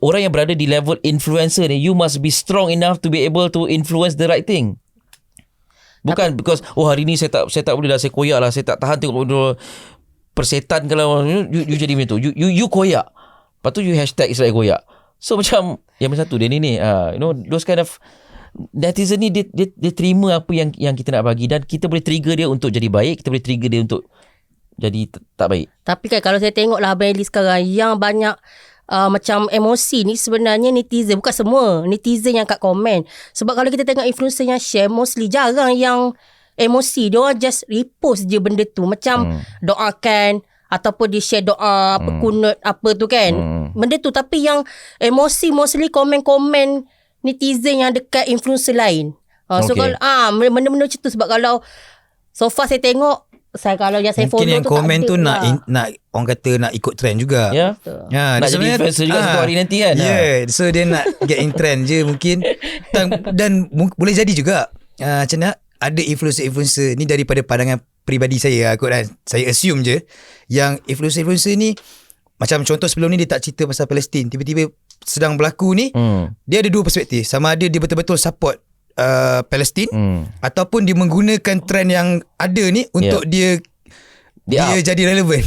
orang yang berada di level influencer ni, you must be strong enough to be able to influence the right thing. Bukan because hari ni saya tak boleh lah, saya koyak lah, saya tak tahan tengok persetan. Kalau you jadi macam tu, you koyak, lepas tu you hashtag Israel koyak. So macam yang satu dia ni those kind of netizen ni, dia terima apa yang kita nak bagi, dan kita boleh trigger dia untuk jadi baik, kita boleh trigger dia untuk jadi tak baik. Tapi kan kalau saya tengok lah Abang Eli sekarang yang banyak macam emosi ni, sebenarnya netizen, bukan semua netizen yang kat komen. Sebab kalau kita tengok influencer yang share, mostly jarang yang emosi. Dia orang just repost je benda tu, macam doakan ataupun dia share doa apa kunut apa tu kan, benda tu. Tapi yang emosi mostly komen-komen netizen yang dekat influencer lain. So kalau benda-benda macam tu. Sebab kalau so far saya tengok, kalau yang saya follow mungkin yang tu komen tu lah. nak orang kata nak ikut trend juga. Nak jadi influencer juga satu hari nanti kan. So dia nak get in trend je mungkin. Dan boleh jadi juga macam nak ada influencer ni, daripada pandangan peribadi saya kot kan, saya assume je yang influencer ni, macam contoh sebelum ni dia tak cerita pasal Palestin, tiba-tiba sedang berlaku ni, dia ada dua perspektif. Sama ada dia betul-betul support Palestin, ataupun dia menggunakan trend yang ada ni untuk dia jadi relevan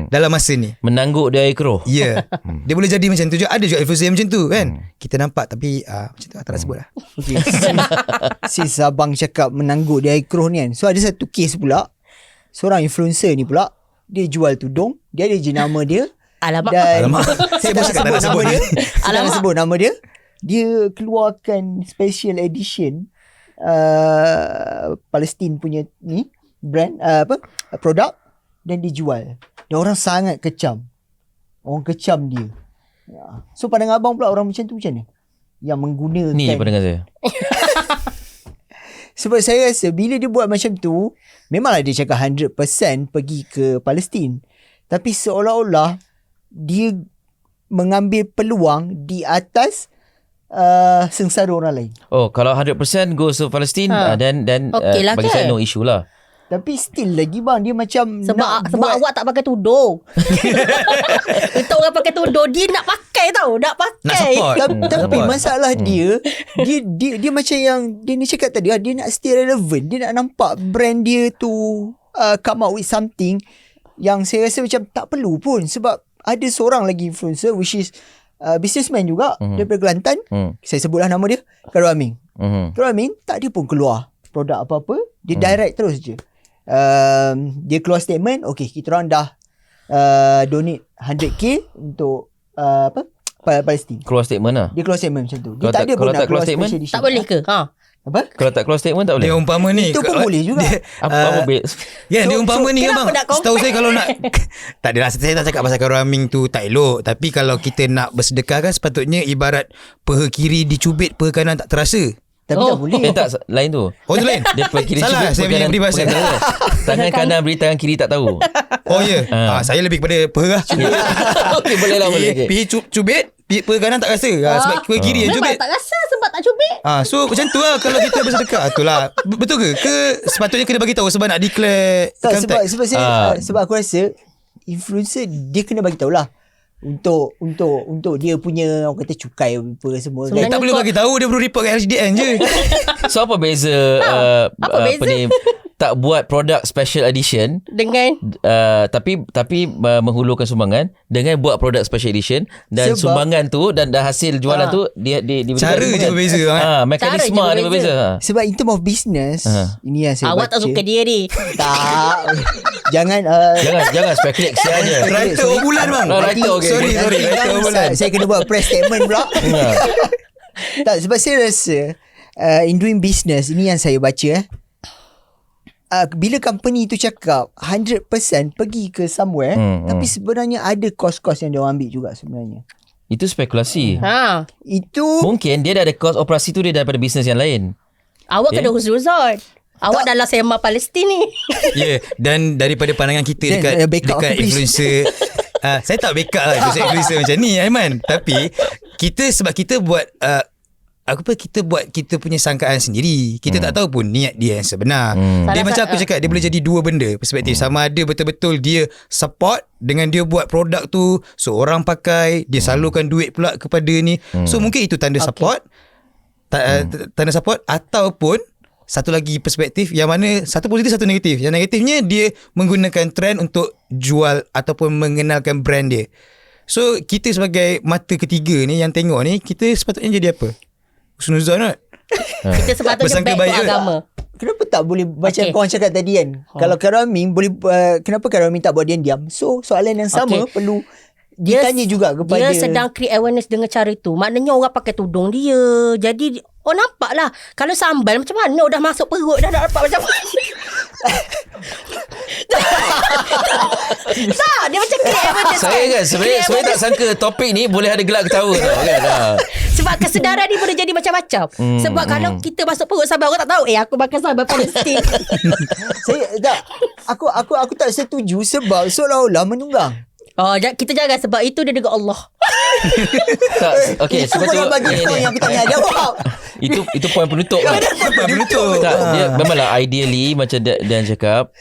dalam masa ni, menangguk dia air keruh. Dia boleh jadi macam tu juga. Ada juga influencer macam tu kan, kita nampak. Tapi macam tu tak nak sebut lah. Since abang cakap menangguk dia air keruh ni kan, so ada satu kes pula, seorang influencer ni pula, dia jual tudung, dia ada jenama dia. Alamak. Saya pun cakap tak nak sebut dia. Saya nak sebut nama dia. Dia keluarkan special edition Palestin punya ni brand produk, dan dijual. Dan orang sangat kecam. Orang kecam dia. So pandangan abang pula orang macam tu macam mana? Yang menggunakan ni pandangan saya. Sebab saya rasa bila dia buat macam tu, memanglah dia cakap 100% pergi ke Palestin. Tapi seolah-olah dia mengambil peluang di atas sengsara orang lain. Oh, kalau 100% goes to Palestine, then Okay lah bagi kan? saya no issue lah. Tapi still lagi bang, dia macam Sebab awak tak pakai tudung. Untuk orang pakai tudung, dia nak pakai tau. Nak pakai. Nak support. Tapi masalah dia macam yang dia ni cakap tadi, dia nak stay relevant. Dia nak nampak brand dia tu come out with something yang saya rasa macam tak perlu pun. Sebab ada seorang lagi influencer which is businessman juga daripada Kelantan. Saya sebutlah nama dia, Karul Amin. Karul Amin tak dia pun keluar produk apa-apa, dia direct terus je. Dia keluar statement, okay, kita orang dah donate 100k untuk Palestin. Keluar statement lah. Dia keluar statement macam tu. Dia Kalau tak tak- ada pun kalau nak tak keluar keluar statement, special edition. Tak boleh ke? Apa? Kalau tak keluar statement tak boleh. Dia umpama ni Itu pun boleh juga. Apa babe? Ya, dia So- umpama ni kenapa abang. nak compare? Setahu saya kalau nak tak adalah, saya tak cakap pasal Karul tu tak elok, tapi kalau kita nak bersedekah kan sepatutnya ibarat peha kiri dicubit, peha kanan tak terasa. Tapi tak boleh. Tak, lain tu. Oh, tu lain. Dia kiri Salah, saya punya peribahasa. Tangan kanan beri, tangan kiri tak tahu. Oh ya. Saya lebih kepada peha lah. Okey, boleh lah, boleh. Okay. Pergi cubit, peha kanan tak rasa. Sebab peha kiri yang Memang cubit. tak rasa sebab tak cubit. So macam tu lah kalau kita bersedekah. Itulah. Betul ke? Ke sepatutnya kena bagi tahu sebab nak declare Tak, income tax? sebab aku rasa influencer dia kena bagi tahulah untuk dia punya orang kata cukai apa semua. Sebenarnya Tak perlu bagi tahu, dia perlu report kat LHDN je. So apa beza apa beza? ni, tak buat produk special edition Dengan tapi menghulurkan sumbangan dengan buat produk special edition dan Sebab- sumbangan tu dan hasil jualan tu dia Cara je berbeza. mekanisme Cara je dia berbeza. Sebab in term of business, ini yang saya awak baca. tak suka dia ni. Tak. Jangan Jangan speculate kesian je. Writer bulan bang. Writer, okay. Sorry. Writer bulan. Saya kena buat press statement pula. Tak, sebab saya rasa in doing business, ini yang saya baca bila company tu cakap 100% pergi ke somewhere, tapi sebenarnya ada cost-cost yang dia ambil juga sebenarnya. Itu spekulasi. Itu Mungkin dia dah ada kos operasi tu dia daripada bisnes yang lain. Awak Okay. kena husnuzon. Awak dalam sembah Palestin ni. Ya, dan daripada pandangan kita Dan, backup dekat aku, please. influencer saya tak backup lah influencer macam ni Aiman, tapi sebab kita buat kita buat kita punya sangkaan sendiri. Kita tak tahu pun niat dia yang sebenar. Dia Salah macam aku cakap, dia boleh jadi dua benda perspektif. Sama ada betul-betul dia support dengan dia buat produk tu, so orang pakai, dia salurkan duit pula kepada ni. So mungkin itu tanda support. Tanda support. Ataupun satu lagi perspektif yang mana satu positif satu negatif. Yang negatifnya dia menggunakan trend untuk jual ataupun mengenalkan brand dia. So kita sebagai mata ketiga ni yang tengok ni, kita sepatutnya jadi apa? Husnuzon kan? Kita sepatutnya Bersangka back baik to ke? agama. kenapa tak boleh macam Okay. korang cakap tadi kan? Kalau Karul Amin boleh kenapa Karul Amin tak buat diam-diam? So soalan yang sama Okay. perlu ditanya juga kepada Dia sedang create awareness dengan cara tu. Maknanya orang pakai tudung dia. Jadi nampak lah. Kalau sambal macam mana dah masuk perut, dah nak dapat macam mana. Tak, dia macam create awareness. Saya sebenarnya tak sangka topik ni boleh ada gelak ketawa tau kan. Sebab kesedaran ni boleh jadi macam-macam. Sebab kalau kita masuk perut sambal, orang tak tahu aku makan sambal Palestin. saya tak aku tak setuju sebab seolah-olah menunggang. Kita jangan, sebab itu dia dengan Allah. Tak, okey, Itu sebab boleh tu bagi kau yang aku tak nak jawab. itu poin penutup lah. Penutup. Tak, dia memanglah ideally macam Dan cakap,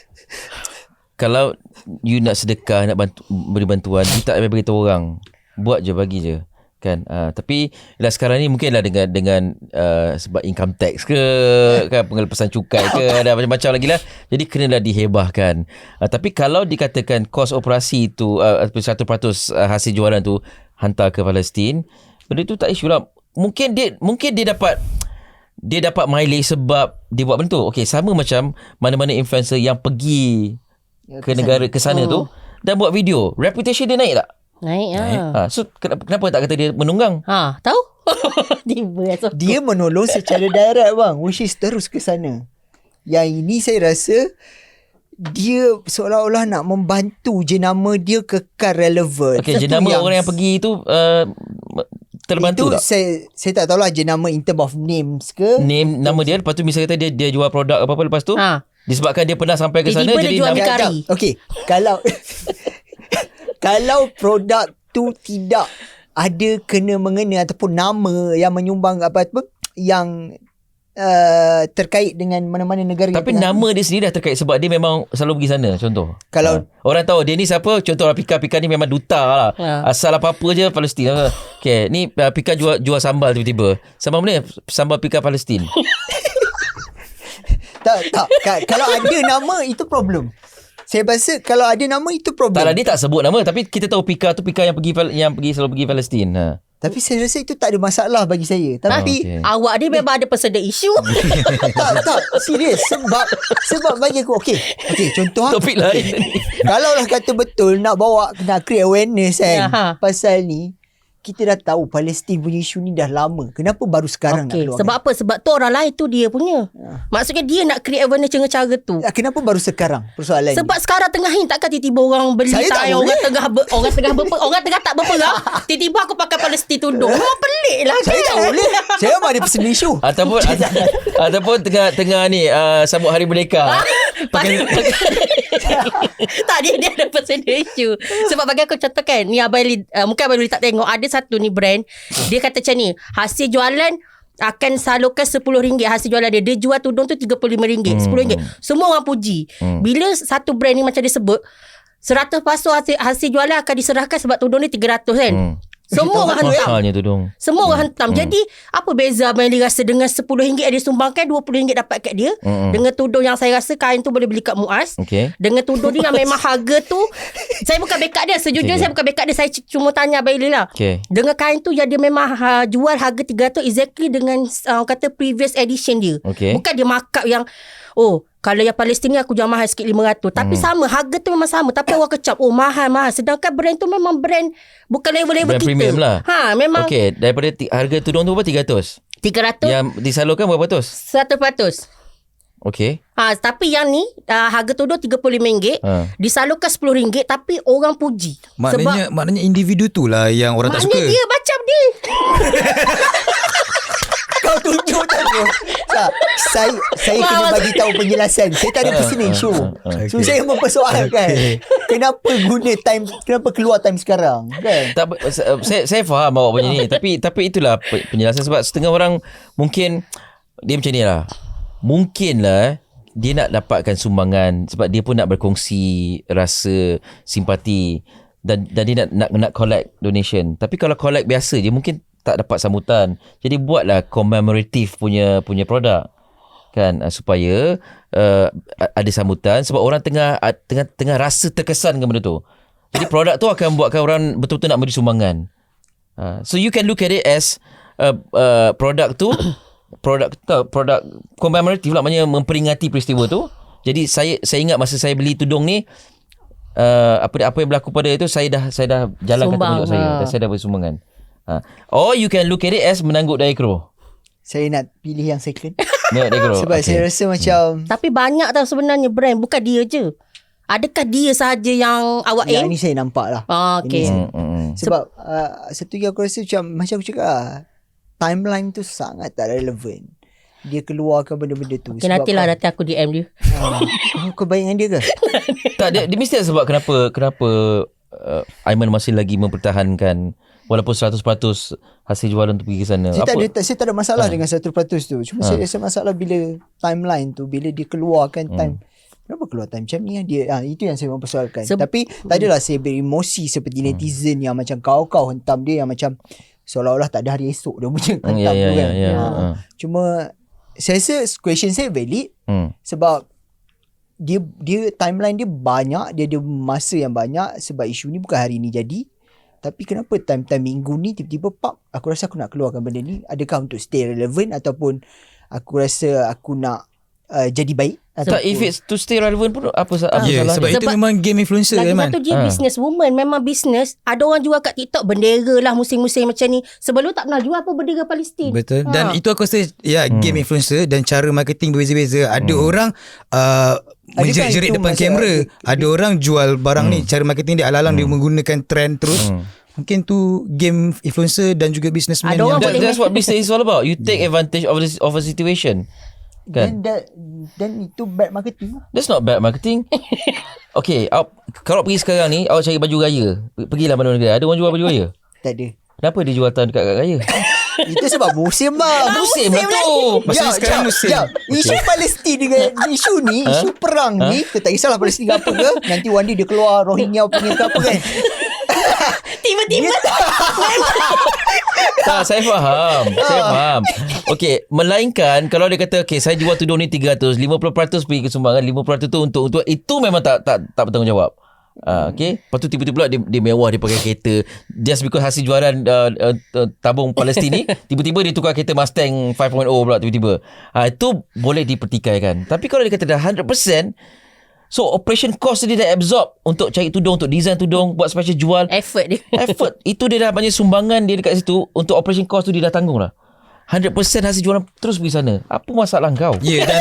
kalau you nak sedekah, nak beri bantuan, you tak payah beritahu orang. Buat je, bagi je. Kan? Tapi dah sekarang ni mungkinlah dengan sebab income tax ke, kan, pengelepasan cukai ke, ada macam-macam lagi lah. Jadi kenalah dihebahkan. Tapi kalau dikatakan kos operasi tu 100% hasil jualan tu hantar ke Palestin, benda tu tak isu lah. Mungkin dia dapat mileage sebab dia buat benda tu. Okay, sama macam mana-mana influencer yang pergi ke negara ke sana tu dan buat video, reputation dia naik tak? Naik So kenapa tak kata dia menunggang? tahu? Tiba so. Dia menolong secara direct bang, which is terus ke sana. Yang ini saya rasa dia seolah-olah nak membantu jenama dia kekal relevan. Okay, Itu jenama yang orang yang pergi tu terbantu itu tak? saya tak tahulah jenama in term of names ke. Name nama dia, lepas tu misalnya kata dia jual produk apa-apa, lepas tu disebabkan dia pernah sampai ke sana, Tiba-tiba dia jadi jual nama, kari. Okey, kalau kalau produk tu tidak ada kena mengena ataupun nama yang menyumbang apa-apa yang terkait dengan mana-mana negara. tapi nama dia sendiri dah terkait sebab dia memang selalu pergi sana. Contoh, Kalau orang tahu dia ni siapa. Contoh Pika ni memang duta lah. Asal apa-apa je Palestin. Okay, ni Pika jual sambal tiba-tiba. Sambal mana? Sambal Pika Palestin. tak kalau ada nama itu problem. Saya rasa kalau ada nama itu problem. Tak lah, dia tak sebut nama, tapi kita tahu Pika tu Pika yang selalu pergi Palestin. Tapi saya rasa itu tak ada masalah bagi saya. Tapi okay. Awak ni memang ada personal issue. tak serius sebab bagi aku okey contoh Topik lain. kalau lah kata betul nak create awareness kan pasal ni, kita dah tahu Palestin punya isu ni dah lama. Kenapa baru sekarang nak keluar? Sebab apa? Sebab tu orang lain tu dia punya. Maksudnya dia nak create awareness dengan cara tu. Kenapa baru sekarang persoalan Sebab ni? sekarang tengah ni takkan tiba-tiba orang beli Saya tak boleh. orang tengah tak berperang. Tiba-tiba aku pakai Palestin tudung. Memang pelik lah kan. Saya tak boleh. Saya memang ada personal issue. Ataupun tengah ni sambut Hari Merdeka. Tak, dia ada personal issue. Sebab bagi aku contoh kan, ni Abang Ali, mungkin Abang Ali tak tengok, ada satu ni brand, dia kata macam ni, hasil jualan akan salurkan RM10 hasil jualan dia. Dia jual tudung tu RM35, RM10. Semua orang puji. Bila satu brand ni macam dia sebut 100% hasil jualan akan diserahkan sebab tudung ni 300 kan. Semua orang hantam. Mahalnya tudung. Semua orang hantam. Jadi apa beza Abang Ali rasa dengan RM10 yang dia sumbangkan, RM20 dapat kat dia. Dengan tudung yang saya rasa kain tu boleh beli kat Muaz. Dengan tudung ni yang memang harga tu, saya bukan backup dia. Sejujurnya saya bukan backup dia. Saya cuma tanya Abang Ali lah. Dengan kain tu yang dia memang jual harga 300 exactly dengan kata previous edition dia. Bukan dia markup yang kalau yang Palestin ni aku jual mahal sikit 500. Tapi sama, harga tu memang sama. Tapi orang kecap, mahal. Sedangkan brand tu memang brand bukan level-level brand kita. premium lah. Memang. Okey, daripada harga tudung tu berapa? 300? 300. Yang disalurkan berapa ratus? 100%. Okey. Tapi yang ni harga tudung RM35, disalurkan RM10, tapi orang puji. Maknanya individu tu lah yang orang tak suka. Maknanya dia macam dia. Kau tunjuk tu. Saya kena bagi tahu penjelasan. Saya tak ada personal issue. So saya mempersoalkan kenapa guna time, kenapa keluar time sekarang kan? Tak, saya faham awak punya ni, tapi itulah penjelasan. Sebab setengah orang mungkin dia macam ni lah. Mungkin lah dia nak dapatkan sumbangan sebab dia pun nak berkongsi rasa simpati dan dia nak collect donation. Tapi kalau collect biasa je mungkin tak dapat sambutan. Jadi buatlah commemorative punya produk kan, supaya ada sambutan sebab orang tengah rasa terkesan dengan benda tu. Jadi produk tu akan buatkan orang betul-betul nak beri sumbangan. So you can look at it as produk tu produk commemorative lah, maknanya memperingati peristiwa tu. Jadi saya ingat masa saya beli tudung ni, apa yang berlaku pada itu, saya dah jalankan tunjuk saya. Saya dah beri sumbangan. Or you can look at it as menangguk Daikro. Saya nak pilih yang second. Sebab saya rasa macam tapi banyak tau sebenarnya brand, bukan dia je. Adakah dia sahaja yang awak yang ni saya nampak lah. Okay. Sebab satu yang aku rasa macam aku cakap, timeline tu sangat tak relevan. Dia keluarkan benda-benda tu. Okay, nantilah nanti aku DM dia. Kau baik dengan dia ke? Tak, dia mesti ada sebab kenapa Aiman masih lagi mempertahankan walaupun 100% hasil jualan tu pergi ke sana. Saya tak ada masalah dengan 100% tu. Cuma saya rasa masalah bila timeline tu, bila dia keluarkan time. Kenapa keluar time macam ni? Itu yang saya mempersoalkan. Tapi tak adalah saya beremosi seperti netizen yang macam kau hentam dia yang macam seolah-olah tak ada hari esok dia punya hentam tu kan. Cuma saya rasa question saya valid sebab dia timeline dia banyak, dia ada masa yang banyak sebab isu ni bukan hari ni jadi. Tapi kenapa time-time minggu ni tiba-tiba aku rasa aku nak keluarkan benda ni. Adakah untuk stay relevant ataupun aku rasa aku nak jadi baik? Tak, if it's to stay relevant pun apa salah? Sebab itu memang game influencer lagi kan. Satu dia business woman, memang business. Ada orang jual kat TikTok bendera lah musim-musim macam ni. Sebelum tak pernah jual apa bendera Palestin. Betul. Dan itu aku rasa game influencer dan cara marketing berbeza-beza. Ada orang menjerit depan kamera. Ada orang jual barang ni, cara marketing dia ala-ala dia menggunakan trend terus. Mungkin tu game influencer dan juga businessman Ada orang boleh That's what business is all about. You take advantage of a situation. Kan? Dan itu bad marketing lah. That's not bad marketing. Okay, kalau pergi sekarang ni, awak cari baju raya. Pergilah mana negara. Ada orang jual baju raya? Tak ada. Kenapa dia jual tahun dekat raya? Itu sebab musim bang. Musim lah tu. Maksudnya sekarang musim. Isu Palestin dengan isu ni, isu perang ni, tak kisahlah Palestin apa ke, nanti one day dia keluar Rohingya punya ke apa kan. Tiba-tiba Tak, saya faham. Okay, melainkan kalau dia kata, okay, saya jual tudung ni 300, 50% pergi ke sumbangan, 50% tu untuk itu memang tak bertanggungjawab. Okay. Lepas tu tiba-tiba pula dia mewah, dia pakai kereta just because hasil jualan tabung Palestin ni, tiba-tiba dia tukar kereta Mustang 5.0 pula tiba-tiba. Itu boleh dipertikaikan. Tapi kalau dia kata dah 100%, so operation cost dia dah absorb untuk cari tudung, untuk design tudung, buat special jual. effort dia. Effort itu dia dah banyak sumbangan dia dekat situ. Untuk operation cost tu dia dah tanggung lah. 100% hasil jualan terus pergi sana. Apa masalah kau? Ya, dan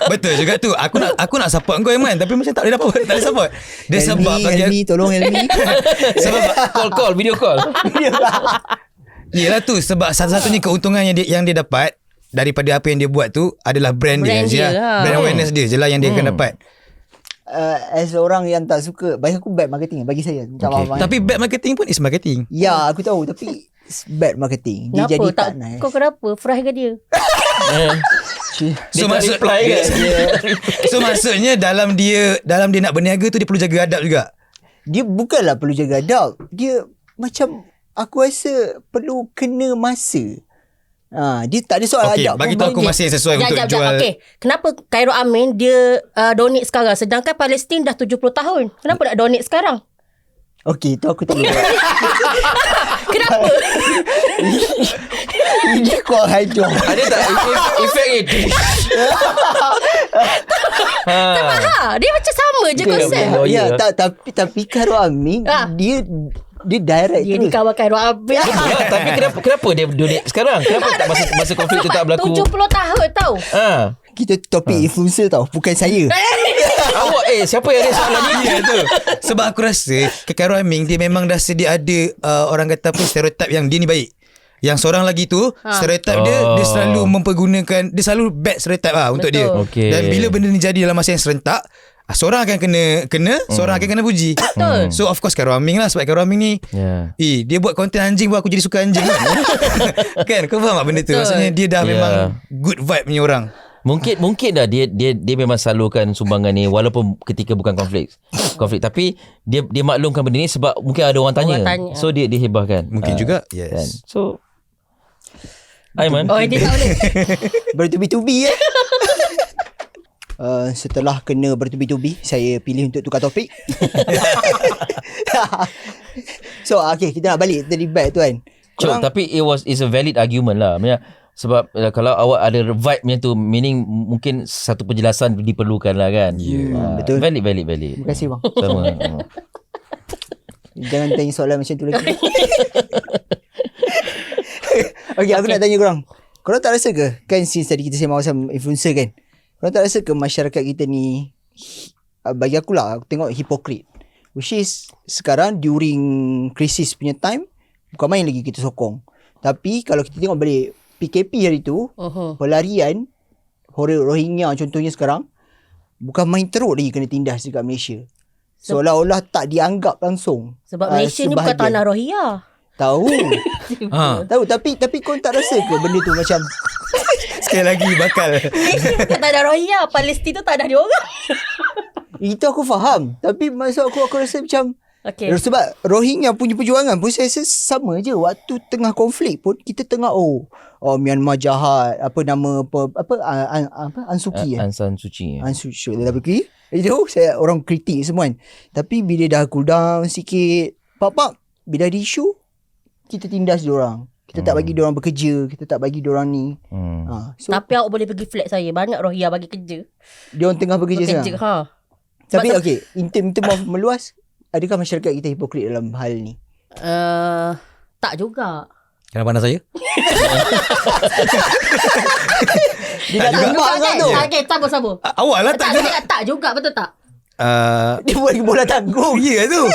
betul juga tu. Aku nak support kau Iman, tapi macam tak boleh dapat, tak boleh support. Dia sebab Helmi, tolong Helmi. Sebab call video call. Yelah tu, sebab satu-satunya keuntungan yang dia dapat daripada apa yang dia buat tu adalah brand dia je lah. Brand awareness dia je lah yang dia akan dapat. As orang yang tak suka, bagi aku bad marketing bagi saya. Tapi bad marketing pun is marketing. Ya, aku tahu, tapi bad marketing. Dia Kenapa? jadi Tak, tak nice. kau kenapa? Fry ke dia? So maksudnya dalam dia nak berniaga tu dia perlu jaga adab juga. Dia bukanlah perlu jaga adab. Dia macam aku rasa perlu kena masa. Dia tak ada soal adab. Bagi tahu aku masih sesuai untuk jual. Okay. Kenapa Khairul Amin dia donate sekarang sedangkan Palestin dah 70 tahun? Kenapa nak donate sekarang? Okey, tu aku tak boleh buat. Kenapa? Ini kau hidung. Ada tak efek itu? Dia macam sama je konsep. Ya, tapi Khairul Amin dia direct Dia terus. ni kawan Khairul Amin. Tapi kenapa dia donate sekarang? Kenapa tak masa konflik tu tak berlaku? 70 tahun tau. Kita topik influencer tau, bukan saya. Awak siapa yang ada soalan ni? Ya tu. Sebab aku rasa Khairul Amin dia memang dah sedia ada orang kata apa, stereotip yang dia ni baik. Yang seorang lagi tu stereotip dia selalu mempergunakan, dia selalu bad stereotip untuk dia. Okay. Dan bila benda ni jadi dalam masa yang serentak, seorang akan kena seorang akan kena puji. Betul. So of course Khairul Amin lah, sebab Khairul Amin ni dia buat konten anjing buat aku jadi suka anjing kan. Kan kau faham tak benda tu? Maksudnya dia dah memang good vibe punya orang. Mungkin dah dia memang salurkan sumbangan ni walaupun ketika bukan konflik tapi dia maklumkan benda ni sebab mungkin ada orang tanya. So dia hebahkan. Mungkin juga. Kan? Yes. So Aiman. Dia tak boleh. Bertubi-tubi ya. Setelah kena bertubi-tubi, saya pilih untuk tukar topik. So okay, kita nak balik tadi bad tu kan. Tapi it's a valid argument lah. Maksudnya, sebab kalau awak ada vibe macam tu, meaning mungkin satu penjelasan diperlukan lah kan. Betul. Valid. Terima kasih bang. Sama. Jangan tanya soalan macam tu lagi. Okay, aku nak tanya korang. Korang tak rasa ke, kan since tadi kita sembang pasal influencer kan, korang tak rasa ke masyarakat kita ni, bagi aku lah, aku tengok hipokrit. Which is sekarang during krisis punya time, bukan main lagi kita sokong. Tapi kalau kita tengok balik PKP hari tu, pelarian Rohingya contohnya sekarang, bukan main teruk lagi kena tindas dekat Malaysia. Seolah-olah tak dianggap langsung. Sebab Malaysia ni bukan tanah Rohingya. Tahu. Tahu, tapi kau tak rasa ke benda tu macam Sekali lagi bakal. Bukan tanah Rohingya. Palestin tu tanah dia orang. itu aku faham. Tapi maksud aku rasa macam sebab Rohingya punya perjuangan pun saya rasa sama je. Waktu tengah konflik pun kita tengah Myanmar jahat, Aung Suki Aung Suci. Dah pergi. Itu saya orang kritik semua kan. Tapi bila dah cool down sikit, bila ada isu, kita tindas diorang. Kita tak bagi diorang bekerja, kita tak bagi diorang ni. So, tapi awak boleh pergi flat saya. Banyak Rohingya bagi kerja. diorang tengah bekerja sekarang. Tapi okay, in term of meluas, adakah masyarakat kita hipokrit dalam hal ni? Tak juga. Kenapa pandang saya? Dia tak nampak kan tu. Okay, sabar. Awak lah tak juga. Tak juga, betul tak? Dia buat bola tanggung. Ya tu.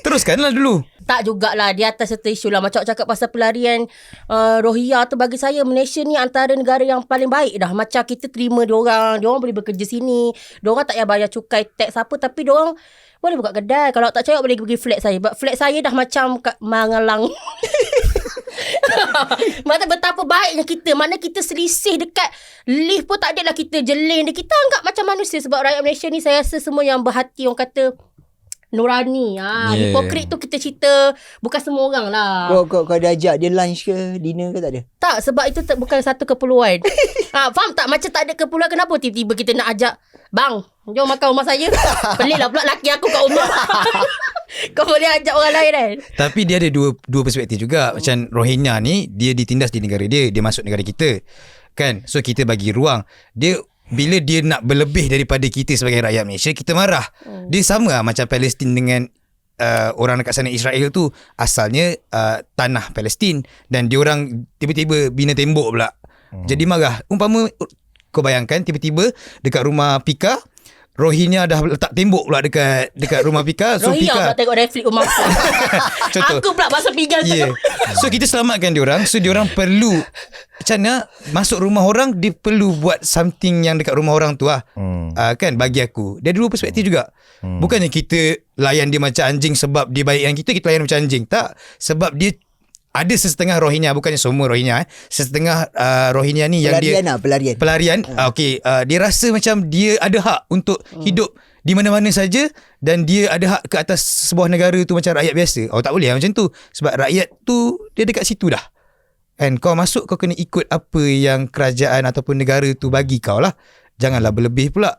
Teruskanlah dulu. Tak jugalah, di atas satu isu lah. Macam cakap pasal pelarian Rohingya tu, bagi saya Malaysia ni antara negara yang paling baik dah. Macam kita terima diorang boleh bekerja sini, diorang tak payah bayar cukai, teks apa, tapi diorang boleh buka kedai. Kalau tak cakap boleh pergi flat saya. Flat saya dah macam Mangalang. Macam betapa baiknya kita. Mana kita selisih dekat lift pun tak ada lah, kita jeling dia. Kita anggap macam manusia. Sebab rakyat Malaysia ni saya rasa semua yang berhati, orang kata nurani. Hipokrit tu kita cerita bukan semua orang lah. Kau ada ajak dia lunch ke dinner ke tak ada? Tak, sebab itu bukan satu keperluan. Faham tak? Macam tak ada keperluan, kenapa tiba-tiba kita nak ajak, bang, jom makan rumah saya. Pelik lah pula laki aku kat rumah. Kau boleh ajak orang lain kan? Tapi dia ada dua perspektif juga. Macam Rohingya ni, dia ditindas di negara dia masuk negara kita kan. So kita bagi ruang. Bila dia nak berlebih daripada kita sebagai rakyat Malaysia, kita marah. Dia sama lah macam Palestin dengan orang dekat sana, Israel tu asalnya tanah Palestin, dan diorang tiba-tiba bina tembok pula. Jadi marah. Umpama kau bayangkan tiba-tiba dekat rumah Pika, Rohingya dah letak tembok pula dekat rumah Pika. So Rohingya pula tengok Netflix rumah aku. Contoh. Aku pula pasal pinggan tu. So kita selamatkan diorang. So diorang perlu, macam mana masuk rumah orang, dia perlu buat something yang dekat rumah orang tu lah. Kan bagi aku dia ada dua perspektif juga. Bukannya kita layan dia macam anjing sebab dia baik dengan kita layan macam anjing. Tak. Sebab dia ada sesetengah Rohingya, bukannya semua Rohingya, sesetengah Rohingya ni yang pelarian. Dia rasa macam dia ada hak untuk hidup di mana-mana saja, dan dia ada hak ke atas sebuah negara tu macam rakyat biasa. Tak boleh macam tu, sebab rakyat tu dia dekat situ dah. And kau masuk, kau kena ikut apa yang kerajaan ataupun negara tu bagi kau lah. Janganlah berlebih pula.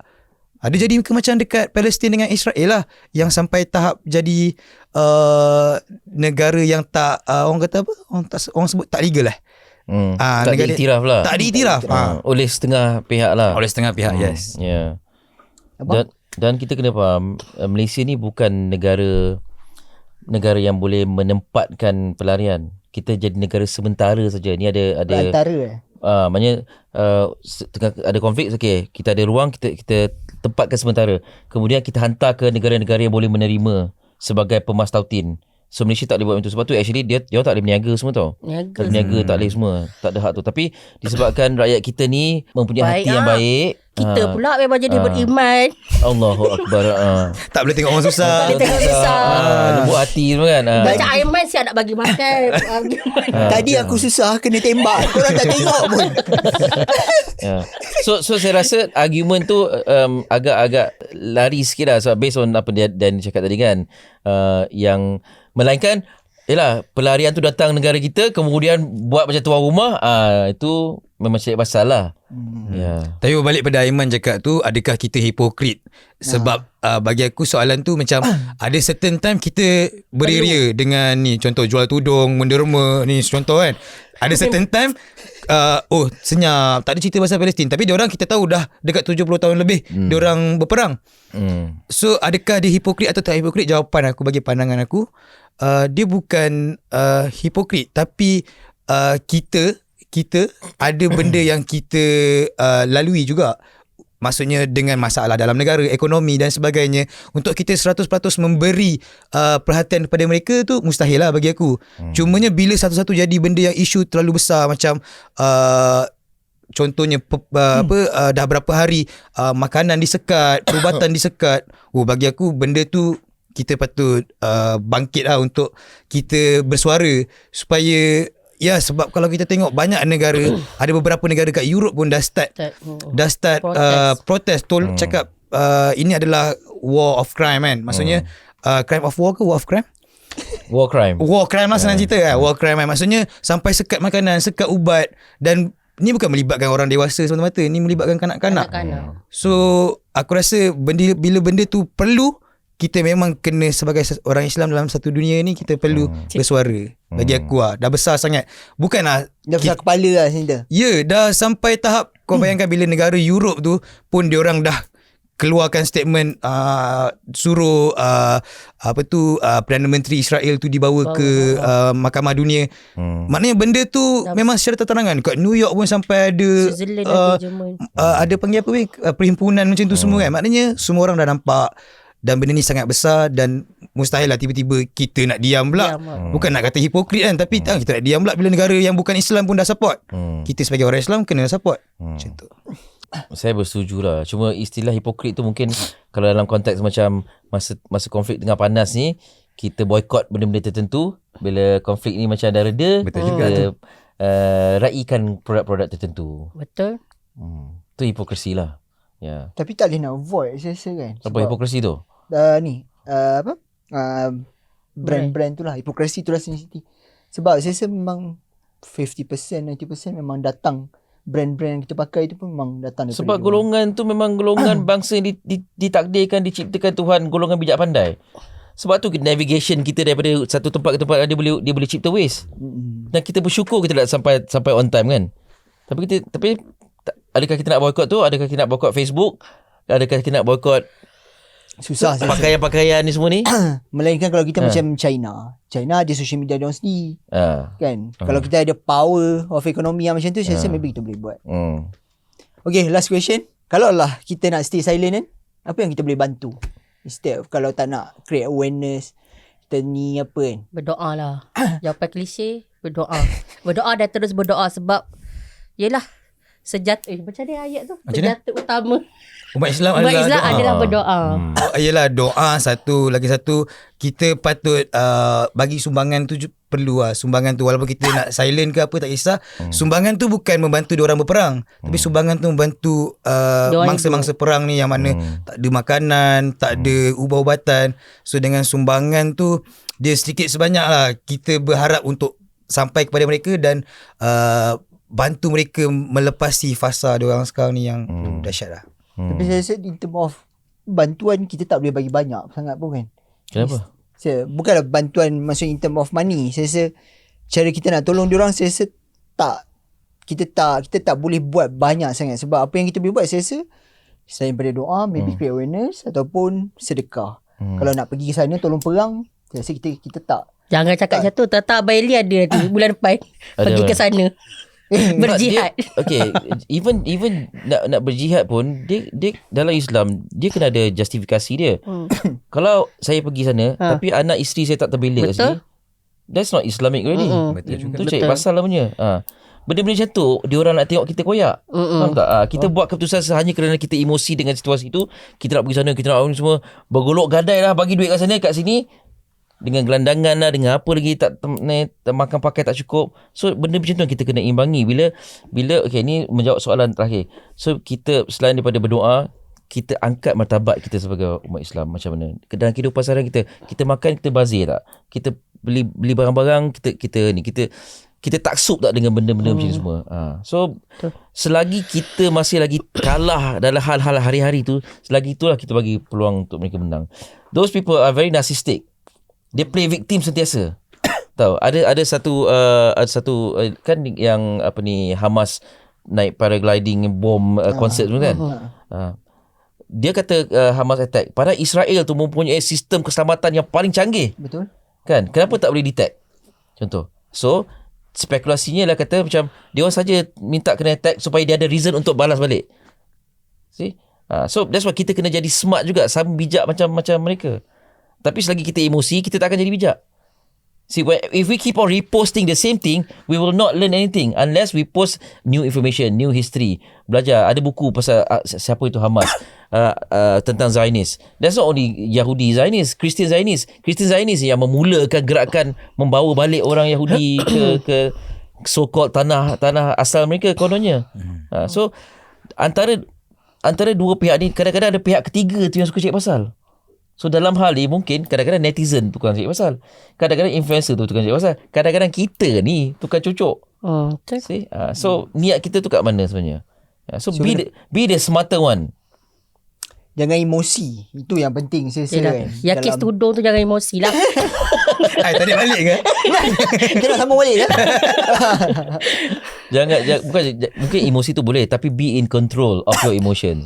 Dia jadi macam dekat Palestin dengan Israel lah, yang sampai tahap jadi negara yang tak orang kata apa? Orang sebut tak legal lah. Tak diiktiraf lah. Tak diiktiraf. Oleh setengah pihak lah. Oleh setengah pihak, yes. Ya. Dan kita kena faham, Malaysia ni bukan negara yang boleh menempatkan pelarian. Kita jadi negara sementara saja. Ni ada Antara maknanya tengah ada konflik, okey, kita ada ruang, kita tempatkan sementara. Kemudian kita hantar ke negara-negara yang boleh menerima sebagai pemastautin. So Malaysia tak boleh buat macam tu. Sebab tu actually dia tak boleh berniaga semua tau. Berniaga tak boleh semua. Tak ada hak tu. Tapi disebabkan rakyat kita ni mempunyai hati yang baik, kita pula memang jadi beriman. Allahu Akbar. Tak boleh tengok orang susah. Tak boleh tengok susah. Lembut hati semua kan. Macam Aiman siap nak bagi makan. Tadi aku susah kena tembak, korang tak tengok pun. So saya rasa argument tu agak lari sikit lah. Sebab based on apa Dan cakap tadi kan, yang melainkan yalah, pelarian tu datang negara kita, kemudian buat macam tuan rumah, itu memang cari pasal lah. Tapi balik pada Aiman cakap tu, adakah kita hipokrit? Sebab bagi aku soalan tu macam ada certain time kita beria dengan ni, contoh jual tudung, menderma ni contoh kan. Ada certain time senyap, tak ada cerita pasal Palestin, tapi diorang kita tahu dah dekat 70 tahun lebih diorang berperang. So adakah dia hipokrit atau tak hipokrit? Jawapan aku, bagi pandangan aku, dia bukan hipokrit, tapi kita ada benda yang kita lalui juga. Maksudnya dengan masalah dalam negara, ekonomi dan sebagainya. Untuk kita 100% memberi perhatian kepada mereka tu mustahil lah bagi aku. Cumanya bila satu-satu jadi benda yang isu terlalu besar, macam contohnya dah berapa hari makanan disekat, perubatan disekat. Bagi aku benda tu kita patut bangkit lah untuk kita bersuara supaya, ya, sebab kalau kita tengok banyak negara, ada beberapa negara kat Europe pun dah start protes. Cakap ini adalah war of crime kan. Maksudnya crime of war ke war of crime? War crime lah senang cerita kan. War crime kan. Maksudnya sampai sekat makanan, sekat ubat, dan ni bukan melibatkan orang dewasa semata-mata, ni melibatkan kanak-kanak. So aku rasa bila benda tu perlu, kita memang kena sebagai orang Islam dalam satu dunia ni, kita perlu bersuara. Bagi aku dah besar sangat. Bukanlah dah besar kepala lah sini dah. Ya, dah sampai tahap kau bayangkan bila negara Europe tu pun diorang dah keluarkan statement suruh Perdana Menteri Israel tu dibawa ke Mahkamah Dunia. Maknanya benda tu memang secara terang-terangan. Kat New York pun sampai ada ada panggil apa perhimpunan macam tu semua kan. Maknanya semua orang dah nampak. dan benda ni sangat besar dan mustahil lah tiba-tiba kita nak diam pula. Bukan nak kata hipokrit kan, tapi kita nak diam pula bila negara yang bukan Islam pun dah support. Kita sebagai orang Islam kena support. Macam tu. Saya bersetuju lah. Cuma istilah hipokrit tu mungkin kalau dalam konteks macam masa konflik tengah panas ni, kita boykot benda-benda tertentu. Bila konflik ni macam dah reda, kita raikan produk-produk tertentu. Betul. Tu hipokrisi lah. Ya. Tapi tak boleh nak avoid saya rasa kan. Apa hipokrisi tu? Brand tu lah. Hipokrisi tu lah sendiri. Sebab saya rasa memang 50%, 90% memang datang. Brand-brand yang kita pakai tu pun memang datang daripada sebab golongan tu memang golongan bangsa yang ditakdirkan, diciptakan Tuhan, golongan bijak pandai. Sebab tu navigation kita daripada satu tempat ke tempat lain dia boleh cipta ways. Dan kita bersyukur kita tak sampai on time kan. Tapi adakah kita nak boykot tu? Adakah kita nak boykot Facebook? Adakah kita nak boykot susah pakaian-pakaian ni semua ni? Melainkan kalau kita macam China ada social media dia sendiri. Kan? Kalau kita ada power of economy yang macam tu, saya rasa maybe kita boleh buat. Okay, last question. Kalau lah kita nak stay silent kan, apa yang kita boleh bantu? Instead of kalau tak nak create awareness, kita ni apa kan? Berdoa lah. Jawapan klise, berdoa. Berdoa dan terus berdoa sebab yelah macam dia ayat tu. Senjata utama Umat Islam adalah berdoa. Yelah, doa satu. Lagi satu, kita patut bagi sumbangan tu perlu lah. Sumbangan tu walaupun kita nak silent ke apa tak kisah. Sumbangan tu bukan membantu diorang berperang, tapi sumbangan tu membantu mangsa-mangsa perang ni yang mana tak ada makanan, tak ada ubat-ubatan. So dengan sumbangan tu, dia sedikit sebanyak lah kita berharap untuk sampai kepada mereka dan bantu mereka melepasi fasa diorang sekarang ni yang dahsyat lah. Tapi saya rasa in term of bantuan, kita tak boleh bagi banyak sangat pun kan. Kenapa? Bukanlah bantuan maksudnya in term of money. Saya rasa cara kita nak tolong diorang, saya rasa kita tak boleh buat banyak sangat. Sebab apa yang kita boleh buat, saya rasa selain daripada doa, maybe create awareness ataupun sedekah. Kalau nak pergi ke sana tolong perang, saya rasa kita tak. Jangan cakap macam tu. Tak Bailey ada nanti bulan depan pergi ke sana. Berjihad. Okay, even nak berjihad pun dia dalam Islam dia kena ada justifikasi dia. Kalau saya pergi sana tapi anak isteri saya tak terbelik kat sini, that's not Islamic already. Betul juga. Tu cari pasal lah punya. Benda-benda macam tu diorang nak tengok kita koyak. Faham tak? Kita buat keputusan hanya kerana kita emosi dengan situasi tu. Kita nak pergi sana, kita nak semua bergolok gadai lah, bagi duit kat sana kat sini dengan gelandangan lah, dengan apa lagi tak makan pakai tak cukup. So benda macam tu yang kita kena imbangi. Bila okay, ni menjawab soalan terakhir. So kita selain daripada berdoa, kita angkat martabat kita sebagai umat Islam macam mana dalam kehidupan seharian kita makan, kita bazir tak, kita beli barang-barang, kita taksub tak dengan benda-benda macam ni semua. So selagi kita masih lagi kalah dalam hal-hal hari-hari tu, selagi itulah kita bagi peluang untuk mereka menang. Those people are very narcissistic. Dia play victim sentiasa. Tahu, ada satu kan yang apa ni, Hamas naik paragliding bom konsert tu kan. Dia kata Hamas attack, padahal Israel tu mempunyai sistem keselamatan yang paling canggih. Betul. Kan? Kenapa tak boleh detect? Contoh. So spekulasinya lah kata macam dia orang saja minta kena attack supaya dia ada reason untuk balas balik. See? So that's why kita kena jadi smart juga, sama bijak macam mereka. Tapi selagi kita emosi, kita tak akan jadi bijak. See, if we keep on reposting the same thing, we will not learn anything unless we post new information, new history. Belajar, ada buku pasal siapa itu Hamas, tentang Zionis. That's not only Yahudi Zionis, Christian Zionis. Christian Zionis yang memulakan gerakan membawa balik orang Yahudi ke so-called tanah asal mereka kononnya. So antara dua pihak ni, kadang-kadang ada pihak ketiga tu yang suka cari pasal. So dalam hal ni mungkin kadang-kadang netizen tukang cari pasal, kadang-kadang influencer tu tukang cari pasal, kadang-kadang kita ni tukang cucuk. See? So niat kita tu kat mana sebenarnya? So be the smarter one. Jangan emosi. Itu yang penting saya rasa kan. Yang kes tudung tu jangan emosi lah. Tadi balik ke? Kita nak sambung balik ke? Mungkin emosi tu boleh, tapi be in control of your emotions.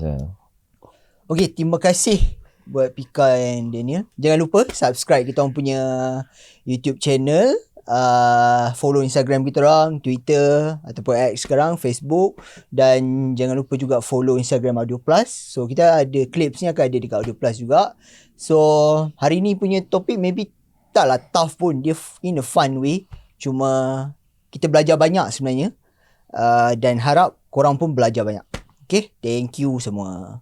Okay, terima kasih buat Pika and Daniel. Jangan lupa subscribe kita orang punya YouTube channel, follow Instagram kita orang, Twitter ataupun X sekarang, Facebook, dan jangan lupa juga follow Instagram Audio Plus. So kita ada clips ni akan ada dekat Audio Plus juga. So hari ni punya topik maybe taklah tough pun, dia in a fun way. Cuma kita belajar banyak sebenarnya, dan harap korang pun belajar banyak. Okay, thank you semua.